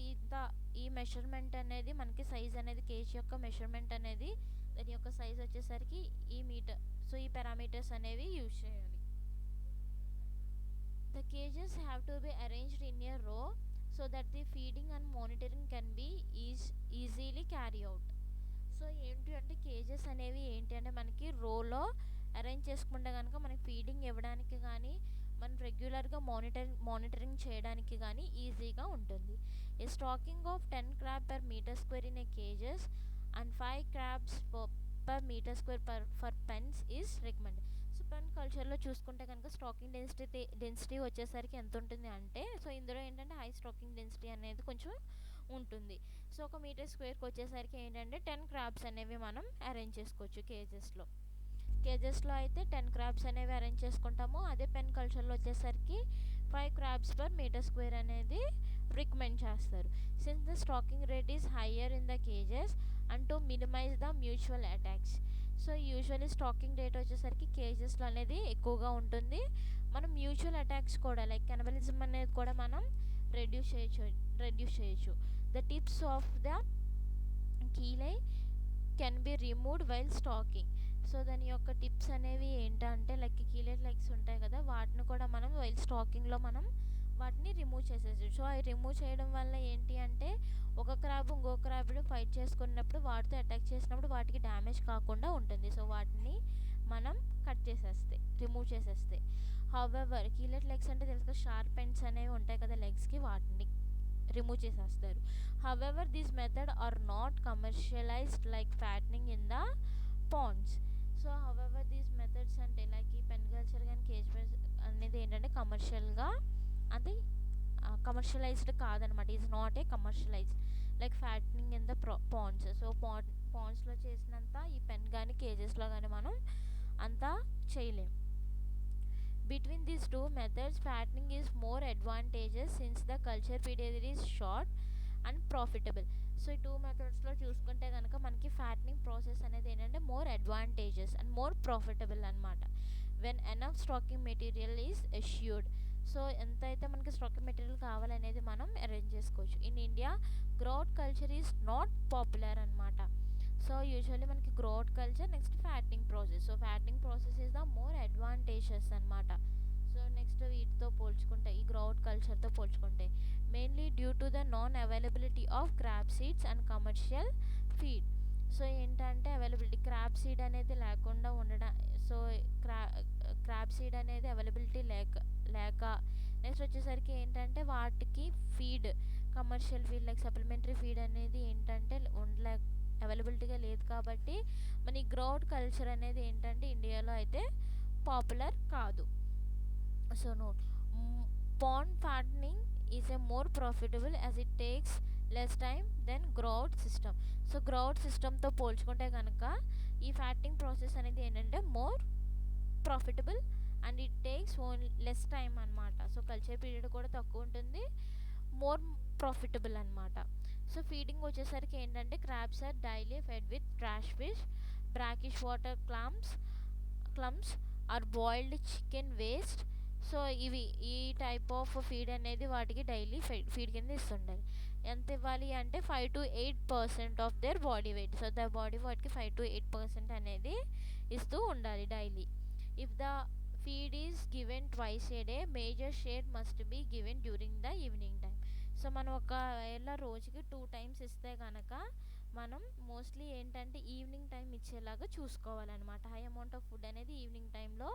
ఈ మెషర్మెంట్ అనేది మనకి సైజ్ అనేది కేజ్ యొక్క మెషర్మెంట్ అనేది దాని యొక్క సైజ్ వచ్చేసరికి ఈ మీటర్. సో ఈ పారామీటర్స్ అనేవి యూజ్ చేయాలి. The cages have to be arranged in a row so that the feeding and monitoring can be easily carry out. So ఏంటి అంటే కేజెస్ అనేవి ఏంటి అంటే మనకి రోలో అరేంజ్ చేసుకుంటే కనుక మనకి ఫీడింగ్ ఇవ్వడానికి కానీ మనం రెగ్యులర్గా మానిటరింగ్ చేయడానికి కానీ ఈజీగా ఉంటుంది. ఏ stacking of 10 crab per meter square in a cages and 5 crabs per meter square for pens is recommended. So pen కల్చర్లో చూసుకుంటే కనుక స్టాకింగ్ డెన్సిటీ వచ్చేసరికి ఎంత ఉంటుంది అంటే, సో ఇందులో ఏంటంటే హై స్టాకింగ్ డెన్సిటీ అనేది కొంచెం ఉంటుంది. సో 1 మీటర్ స్క్వేర్కి వచ్చేసరికి ఏంటంటే 10 క్రాబ్స్ అనేవి మనం అరేంజ్ చేసుకోవచ్చు కేజెస్లో. కేజెస్లో అయితే 10 క్రాబ్స్ అనేవి అరేంజ్ చేసుకుంటాము. అదే పెన్ కల్చర్లో వచ్చేసరికి 5 క్రాబ్స్ పర్ మీటర్ స్క్వేర్ అనేది రికమెండ్ చేస్తారు. Since the stocking rate is higher in the cages and to minimize the mutual attacks. So usually stocking rate వచ్చేసరికి కేజెస్లో అనేది ఎక్కువగా ఉంటుంది. మనం మ్యూచువల్ అటాక్స్ కూడా లైక్ కెనబలిజం అనేది కూడా మనం రెడ్యూస్ చేయొచ్చు. The tips of the chelae can be removed while stocking. So దాని యొక్క టిప్స్ అనేవి ఏంటంటే లైక్ కీలెట్ లెగ్స్ ఉంటాయి కదా, వాటిని కూడా మనం వైల్ స్టాకింగ్లో మనం వాటిని రిమూవ్ చేసేసి. సో అవి రిమూవ్ చేయడం వల్ల ఏంటి అంటే ఒక క్రాబ్ ఇంకో క్రాబ్ ఫైట్ చేసుకున్నప్పుడు వాటితో అటాక్ చేసినప్పుడు వాటికి డ్యామేజ్ కాకుండా ఉంటుంది. సో వాటిని మనం రిమూవ్ చేసేస్తే. హౌవెవర్ కీలెట్ లెగ్స్ అంటే తెలుసు, షార్ప్ ఎండ్స్ అనేవి ఉంటాయి కదా లెగ్స్కి, వాటిని రిమూవ్ చేసేస్తారు. However this method are not commercialized like fattening in the ponds. So however these methods అంటే లైక్ ఈ పెన్ కల్చర్ కానీ కేజ్ అనేది ఏంటంటే కమర్షియల్గా అది కమర్షియలైజ్డ్ కాదనమాట. Is not a commercialized like fattening in the ponds. So పాండ్స్లో చేసినంత ఈ పెన్ కానీ కేజెస్లో కానీ మనం అంతా చేయలేం. Between these two methods, fattening is more advantageous since the culture period is short and profitable. So ఈ టూ మెథడ్స్లో చూసుకుంటే కనుక మనకి ఫ్యాటనింగ్ ప్రాసెస్ అనేది ఏంటంటే more advantages and more profitable అనమాట. When enough stocking material is assured. So ఎంతైతే మనకి స్టాకింగ్ మెటీరియల్ కావాలనేది మనం అరేంజ్ చేసుకోవచ్చు. In India growth culture is not popular అనమాట. సో యూజువల్లీ మనకి growth culture next fattening process. So fattening process is the more advantages అనమాట. సో నెక్స్ట్ వీటితో పోల్చుకుంటే ఈ గ్రోత్ కల్చర్తో పోల్చుకుంటే mainly due to the non availability of crab seeds and commercial feed. So ఏంటంటే అవైలబిలిటీ క్రాబ్ సీడ్ అనేది లేకుండా ఉండడం. సో క్రాబ్ సీడ్ అనేది అవైలబిలిటీ లేక నెక్స్ట్ వచ్చేసరికి ఏంటంటే వాటికి feed commercial feed like supplementary feed అనేది ఏంటంటే అవైలబిలిటీగా లేదు. కాబట్టి మన ఈ గ్రోత్ కల్చర్ అనేది ఏంటంటే ఇండియాలో అయితే పాపులర్ కాదు. So note, pond fattening is a more profitable as it takes less time than growth system. So growth సిస్టమ్తో పోల్చుకుంటే కనుక ఈ ఫ్యాటనింగ్ ప్రాసెస్ అనేది ఏంటంటే more profitable and it takes less time అనమాట. సో కల్చర్ పీరియడ్ కూడా తక్కువ ఉంటుంది, మోర్ ప్రాఫిటబుల్ అనమాట. సో ఫీడింగ్ వచ్చేసరికి ఏంటంటే crabs are daily fed with trash fish, brackish water clams or boiled chicken waste. So ఈ టైప్ ఆఫ్ ఫీడ్ అనేది వాటికి డైలీ ఫీడ్ కింద ఇస్తుండాలి. ఎంత ఇవ్వాలి అంటే 5 to 8% of their body weight. So the body వాటికి 5 to 8% అనేది ఇస్తూ ఉండాలి daily. If the feed is given twice a day, major share must be given during the evening time. So మనం ఒకవేళ రోజుకి 2 times ఇస్తే కనుక మనం మోస్ట్లీ ఏంటంటే ఈవినింగ్ టైం ఇచ్చేలాగా చూసుకోవాలన్నమాట. హై అమౌంట్ ఆఫ్ ఫుడ్ అనేది ఈవినింగ్ టైంలో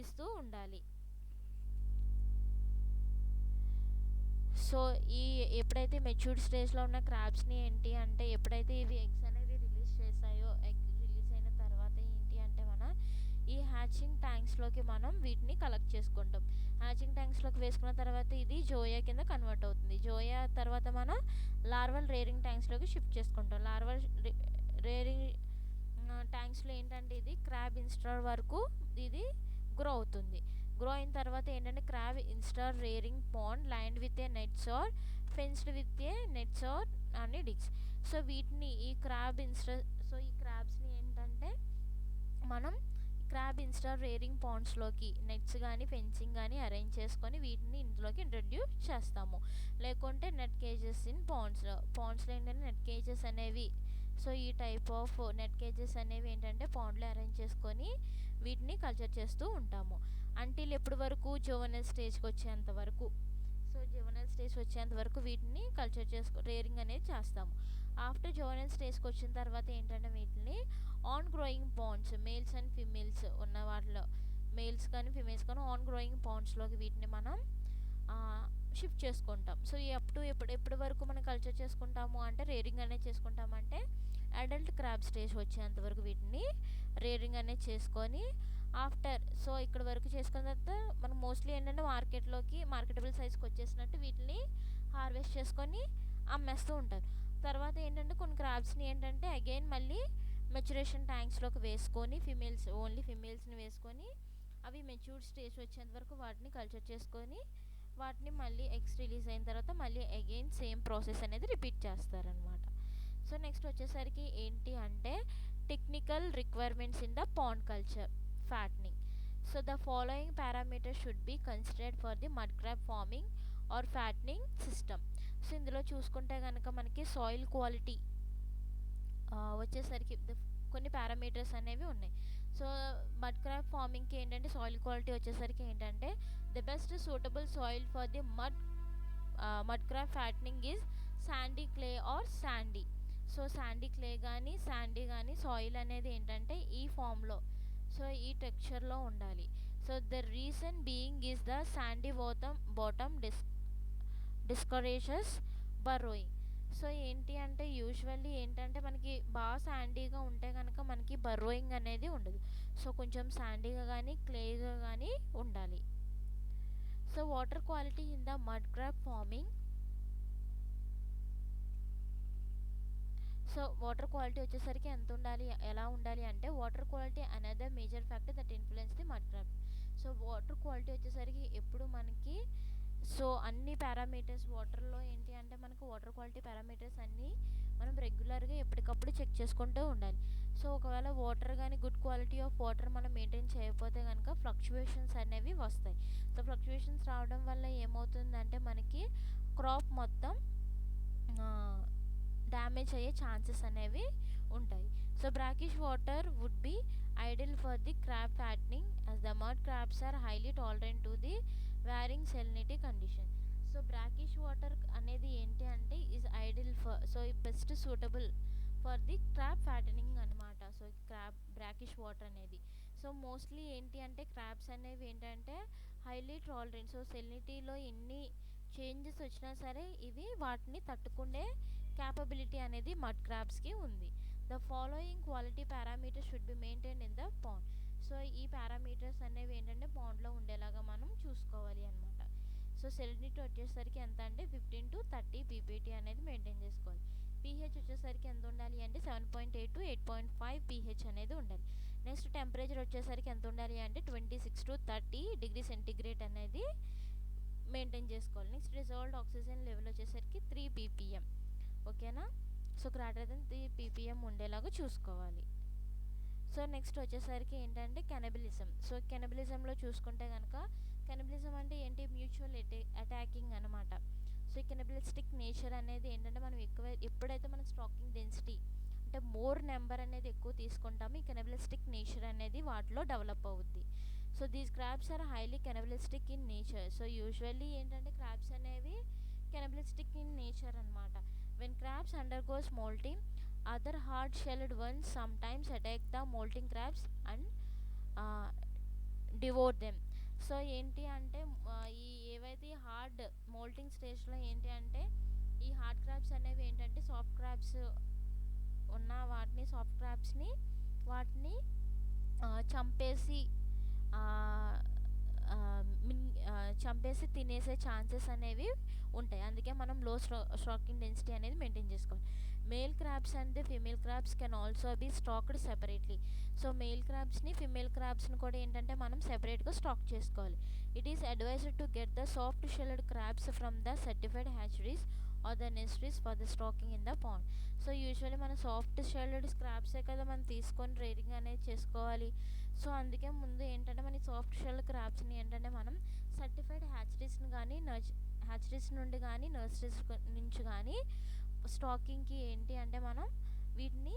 ఇస్తూ ఉండాలి. సో ఎప్పుడైతే మెచ్యూర్డ్ స్టేజ్లో ఉన్న క్రాబ్స్ని ఏంటి అంటే ఎప్పుడైతే ఇవి ఎగ్స్ అనేవి రిలీజ్ చేస్తాయో, రిలీజ్ అయిన తర్వాత ఏంటి అంటే ఈ హ్యాచింగ్ ట్యాంక్స్లోకి మనం వీటిని కలెక్ట్ చేసుకుంటాం. హ్యాచింగ్ ట్యాంక్స్లోకి వేసుకున్న తర్వాత ఇది జోయా కింద కన్వర్ట్ అవుతుంది. జోయా తర్వాత మనం లార్వల్ రేరింగ్ ట్యాంక్స్లోకి షిఫ్ట్ చేసుకుంటాం. లార్వల్ రేరింగ్ ట్యాంక్స్లో ఏంటంటే ఇది క్రాబ్ ఇన్స్టార్ వరకు ఇది గ్రో అవుతుంది. గ్రో అయిన తర్వాత ఏంటంటే crab instar rearing pond lined with a nets or fenced with a nets or అని డిక్స్. సో వీటిని ఈ క్రాబ్స్ని ఏంటంటే మనం క్రాబ్ ఇన్స్టార్ రేరింగ్ పాండ్స్లోకి నెట్స్ కానీ ఫెన్సింగ్ కానీ అరేంజ్ చేసుకొని వీటిని ఇందులోకి ఇంట్రడ్యూస్ చేస్తాము. లేకుంటే నెట్ కేజెస్ ఇన్ పాండ్స్లో ఏంటంటే నెట్ కేజెస్ అనేవి. సో ఈ టైప్ ఆఫ్ నెట్ కేజెస్ అనేవి ఏంటంటే పాండ్లో అరేంజ్ చేసుకొని వీటిని కల్చర్ చేస్తూ ఉంటాము అంటిల్ ఎప్పటి వరకు జోవనల్ స్టేజ్కి వచ్చేంత వరకు. సో జోవనల్ స్టేజ్ వచ్చేంత వరకు వీటిని కల్చర్ రేరింగ్ అనేది చేస్తాము. ఆఫ్టర్ జోవనల్ స్టేజ్కి వచ్చిన తర్వాత ఏంటంటే వీటిని on growing ponds males and females ఉన్న వాటిలో మేల్స్ కానీ ఫీమేల్స్ కానీ ఆన్ గ్రోయింగ్ పాండ్స్లోకి వీటిని మనం షిఫ్ట్ చేసుకుంటాం. సో ఎప్పటి వరకు మనం కల్చర్ చేసుకుంటాము అంటే రేరింగ్ అనేది చేసుకుంటామంటే అడల్ట్ క్రాబ్ స్టేజ్ వచ్చేంత వరకు వీటిని రేరింగ్ అనేది చేసుకొని ఆఫ్టర్ సో ఇక్కడ వరకు చేసుకున్న తర్వాత మనం మోస్ట్లీ ఏంటంటే మార్కెటబుల్ సైజ్కి వచ్చేసినట్టు వీటిని హార్వెస్ట్ చేసుకొని అమ్మేస్తూ ఉంటారు. తర్వాత ఏంటంటే కొన్ని క్రాబ్స్ని ఏంటంటే అగైన్ మళ్ళీ మెచ్యురేషన్ ట్యాంక్స్లోకి వేసుకొని ఓన్లీ ఫిమేల్స్ని వేసుకొని అవి మెచ్యూర్డ్ స్టేజ్ వచ్చేంత వరకు వాటిని కల్చర్ చేసుకొని వాటిని మళ్ళీ ఎగ్స్ రిలీజ్ అయిన తర్వాత మళ్ళీ అగైన్ సేమ్ ప్రాసెస్ అనేది రిపీట్ చేస్తారనమాట. సో నెక్స్ట్ వచ్చేసరికి ఏంటి అంటే technical requirements in the pond culture fattening. So the following parameters should be considered for the mud crab farming or fattening system. So ఇందులో చూసుకుంటే కనుక మనకి సాయిల్ క్వాలిటీ వచ్చేసరికి కొన్ని పారామీటర్స్ అనేవి ఉన్నాయి. సో మడ్ క్రాబ్ ఫార్మింగ్కి ఏంటంటే సాయిల్ క్వాలిటీ వచ్చేసరికి ఏంటంటే the best suitable soil for the mud crab fattening is sandy clay or sandy. So sandy clay కానీ శాండీ కానీ సాయిల్ అనేది ఏంటంటే ఈ ఫామ్లో, సో ఈ టెక్స్చర్లో ఉండాలి. So the reason being is the sandy bottom discourages burrowing. So ఏంటి అంటే యూజువల్లీ ఏంటంటే మనకి బాగా శాండీగా ఉంటే కనుక మనకి బరోయింగ్ అనేది ఉండదు. సో కొంచెం శాండీగా కానీ క్లేగా కానీ ఉండాలి. So water quality in the mud crab farming. So water quality వచ్చేసరికి ఎంత ఉండాలి, ఎలా ఉండాలి అంటే water quality another major factor that influence the mud crab. So water quality వచ్చేసరికి ఎప్పుడు మనకి సో అన్ని పారామీటర్స్ వాటర్లో ఏంటి అంటే మనకు వాటర్ క్వాలిటీ పారామీటర్స్ అన్నీ మనం రెగ్యులర్గా ఎప్పటికప్పుడు చెక్ చేసుకుంటూ ఉండాలి. సో ఒకవేళ వాటర్ కానీ గుడ్ క్వాలిటీ ఆఫ్ వాటర్ మనం మెయింటైన్ చేయకపోతే కనుక ఫ్లక్చువేషన్స్ అనేవి వస్తాయి. సో ఫ్లక్చువేషన్స్ రావడం వల్ల ఏమవుతుందంటే మనకి క్రాప్ మొత్తం డ్యామేజ్ అయ్యే ఛాన్సెస్ అనేవి ఉంటాయి. So brackish water would be ideal for the crab fattening as the mud crabs are highly tolerant to the varying salinity condition. So brackish water అనేది ఏంటి అంటే is ideal for, so best suitable for the crab fattening అనమాట. సో బ్రాకిష్ వాటర్ అనేది సో మోస్ట్లీ ఏంటి అంటే క్రాబ్స్ అనేవి ఏంటంటే హైలీ టాలరెంట్. సో సెలినిటీలో ఎన్ని చేంజెస్ వచ్చినా సరే ఇవి వాటిని తట్టుకునే క్యాపబిలిటీ అనేది మడ్ క్రాబ్స్కి ఉంది. The following quality parameters should be maintain in the pond. So ఈ పారామీటర్స్ అనేవి ఏంటంటే పాండ్లో ఉండేలాగా మనం చూసుకోవాలి అనమాట. సో సెలినిటీ వచ్చేసరికి ఎంత అంటే 15 to 30 ppt అనేది మెయింటైన్ చేసుకోవాలి. pH వచ్చేసరికి ఎంత ఉండాలి అంటే 7.8 to 8.5 pH అనేది ఉండాలి. నెక్స్ట్ టెంపరేచర్ వచ్చేసరికి ఎంత ఉండాలి అంటే 26 to 30 డిగ్రీ సెంటీగ్రేడ్ అనేది మెయింటైన్ చేసుకోవాలి. నెక్స్ట్ రిజర్వ్డ్ ఆక్సిజన్ లెవెల్ వచ్చేసరికి 3 ppm. ఓకేనా. సో గ్రేటర్ దెన్ 3 ppm ఉండేలాగా చూసుకోవాలి. సో నెక్స్ట్ వచ్చేసరికి ఏంటంటే కెనబిలిజం. సో కెనబిలిజంలో చూసుకుంటే కనుక కెనబిలిజం అంటే ఏంటి, మ్యూచువల్ అటాకింగ్ అనమాట. సో ఈ కెనబిలిస్టిక్ నేచర్ అనేది ఏంటంటే మనం ఎప్పుడైతే మనం స్టాకింగ్ డెన్సిటీ అంటే మోర్ నెంబర్ అనేది ఎక్కువ తీసుకుంటామో ఈ కెనబిలిస్టిక్ నేచర్ అనేది వాటిలో డెవలప్ అవుద్ది. So these crabs are highly cannibalistic in nature. So usually ఏంటంటే క్రాబ్స్ అనేవి కెనబిలిస్టిక్ ఇన్ నేచర్ అనమాట. When crabs undergoes moulting, other hard-shelled ones sometimes attack the molting crabs and devour them. So ఏంటి అంటే ఈ ఏవైతే హార్డ్ మోల్టింగ్ స్టేజ్లో ఏంటి అంటే ఈ హార్డ్ క్రాబ్స్ అనేవి ఏంటంటే సాఫ్ట్ క్రాబ్స్ ఉన్న సాఫ్ట్ క్రాబ్స్ని వాటిని చంపేసి చంపేసి తినేసే ఛాన్సెస్ అనేవి ఉంటాయి. అందుకే మనం లో స్టాకింగ్ డెన్సిటీ అనేది మెయింటైన్ చేసుకోవాలి. Male crabs and the female crabs can also be stocked separately. So male క్రాబ్స్ని ఫిమేల్ క్రాబ్స్ని కూడా ఏంటంటే మనం సెపరేట్గా స్టాక్ చేసుకోవాలి. It is advised to get the soft shelled crabs from the certified hatcheries or the nurseries for the stocking in the pond. So usually మన సాఫ్ట్ షెల్డ్ క్రాబ్సే కదా మనం తీసుకొని రేటింగ్ అనేది చేసుకోవాలి. సో అందుకే ముందు ఏంటంటే మన సాఫ్ట్ షెల్ క్రాబ్స్ని ఏంటంటే మనం సర్టిఫైడ్ హ్యాచరీస్ని కానీ హ్యాచరీస్ నుండి కానీ నర్సరీస్ నుంచి కానీ స్టాకింగ్కి ఏంటి అంటే మనం వీటిని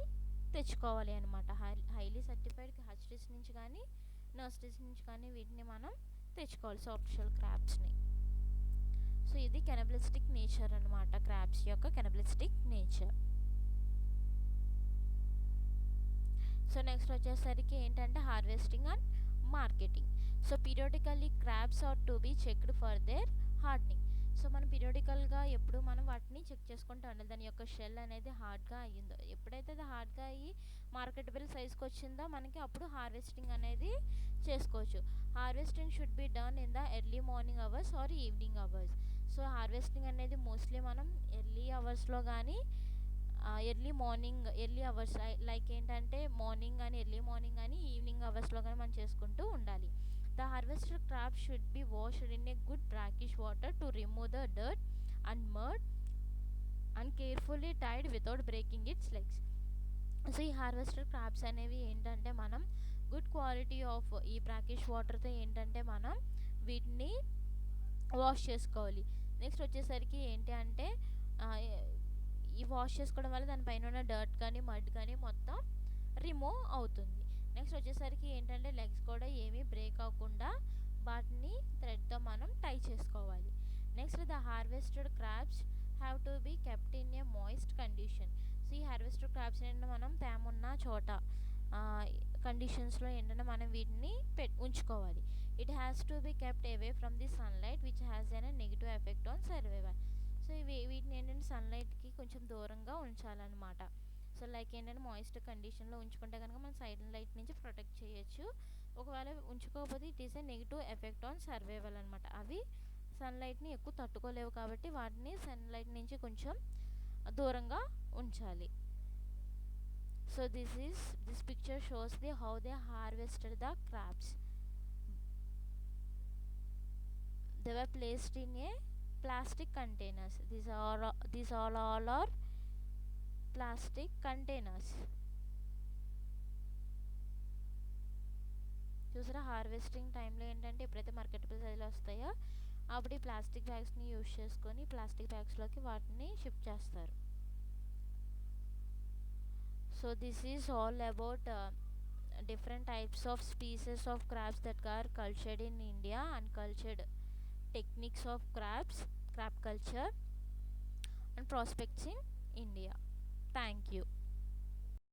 తెచ్చుకోవాలి అనమాట. హైలీ సర్టిఫైడ్ హ్యాచరీస్ నుంచి కానీ నర్సరీస్ నుంచి కానీ వీటిని మనం తెచ్చుకోవాలి సాఫ్ట్ షెల్ క్రాబ్స్ని. సో ఇది కెనబిలిస్టిక్ నేచర్ అనమాట, క్రాబ్స్ యొక్క కెనబిలిస్టిక్ నేచర్. సో నెక్స్ట్ వచ్చేసరికి ఏంటంటే harvesting and marketing. So periodically crabs are to be checked for their hardening. So మనం పీరియాడికల్గా ఎప్పుడు మనం వాటిని చెక్ చేసుకుంటూ ఉండాలి దాని యొక్క షెల్ అనేది హార్డ్గా అయ్యిందో. ఎప్పుడైతే అది హార్డ్గా అయ్యి మార్కెటబుల్ సైజ్కి వచ్చిందో మనకి అప్పుడు హార్వెస్టింగ్ అనేది చేసుకోవచ్చు. Harvesting should be done in the early morning hours or evening hours. So harvesting అనేది మోస్ట్లీ మనం ఎర్లీ అవర్స్లో కానీ ఎర్లీ అవర్స్ లైక్ ఏంటంటే మార్నింగ్ కానీ ఎర్లీ మార్నింగ్ కానీ ఈవినింగ్ అవర్స్లో కానీ మనం చేసుకుంటూ ఉండాలి. The harvested crop should be washed in a good brackish water to remove the dirt and mud and carefully tied without breaking its legs. So ఈ హార్వెస్టెడ్ క్రాప్స్ అనేవి ఏంటంటే మనం గుడ్ క్వాలిటీ ఆఫ్ ఈ బ్రాకిష్ వాటర్తో ఏంటంటే మనం వీటిని వాష్ చేసుకోవాలి. నెక్స్ట్ వచ్చేసరికి ఏంటి అంటే ఈ వాష్ చేసుకోవడం వల్ల దానిపైన ఉన్న డర్ట్ కానీ మడ్ కానీ మొత్తం రిమూవ్ అవుతుంది. నెక్స్ట్ వచ్చేసరికి ఏంటంటే లెగ్స్ కూడా ఏమీ బ్రేక్ అవ్వకుండా వాటిని థ్రెడ్తో మనం టై చేసుకోవాలి. Next the harvested crabs have to be kept in a moist condition. So ఈ హార్వెస్టెడ్ క్రాబ్స్ ఏంటంటే మనం తేమ ఉన్న చోట కండిషన్స్లో ఏంటంటే మనం వీటిని ఉంచుకోవాలి. It has to be kept away from the sunlight which has an negative effect on survival. So వీటిని ఏంటంటే సన్లైట్కి కొంచెం దూరంగా ఉంచాలన్నమాట. సో లైక్ ఏంటంటే మాయిస్ట్ కండిషన్లో ఉంచుకుంటే కనుక మనం సైడ్ లైట్ నుంచి ప్రొటెక్ట్ చేయొచ్చు. ఒకవేళ ఉంచుకోకపోతే it is a negative effect on survival అనమాట. అవి సన్లైట్ని ఎక్కువ తట్టుకోలేవు కాబట్టి వాటిని సన్లైట్ నుంచి కొంచెం దూరంగా ఉంచాలి. So this picture shows how they harvested the crabs. They were placed in a plastic containers. These all are plastic containers. చూసారా హార్వెస్టింగ్ టైంలో ఏంటంటే ఎప్పుడైతే మార్కెటబుల్ సైజులో వస్తాయో అప్పుడు ఈ ప్లాస్టిక్ బ్యాగ్స్ని యూజ్ చేసుకొని ప్లాస్టిక్ బ్యాగ్స్లోకి వాటిని షిఫ్ట్ చేస్తారు. So this is all about different types of species of crabs that are cultured in India and cultured techniques of crab culture and prospects in India. Thank you.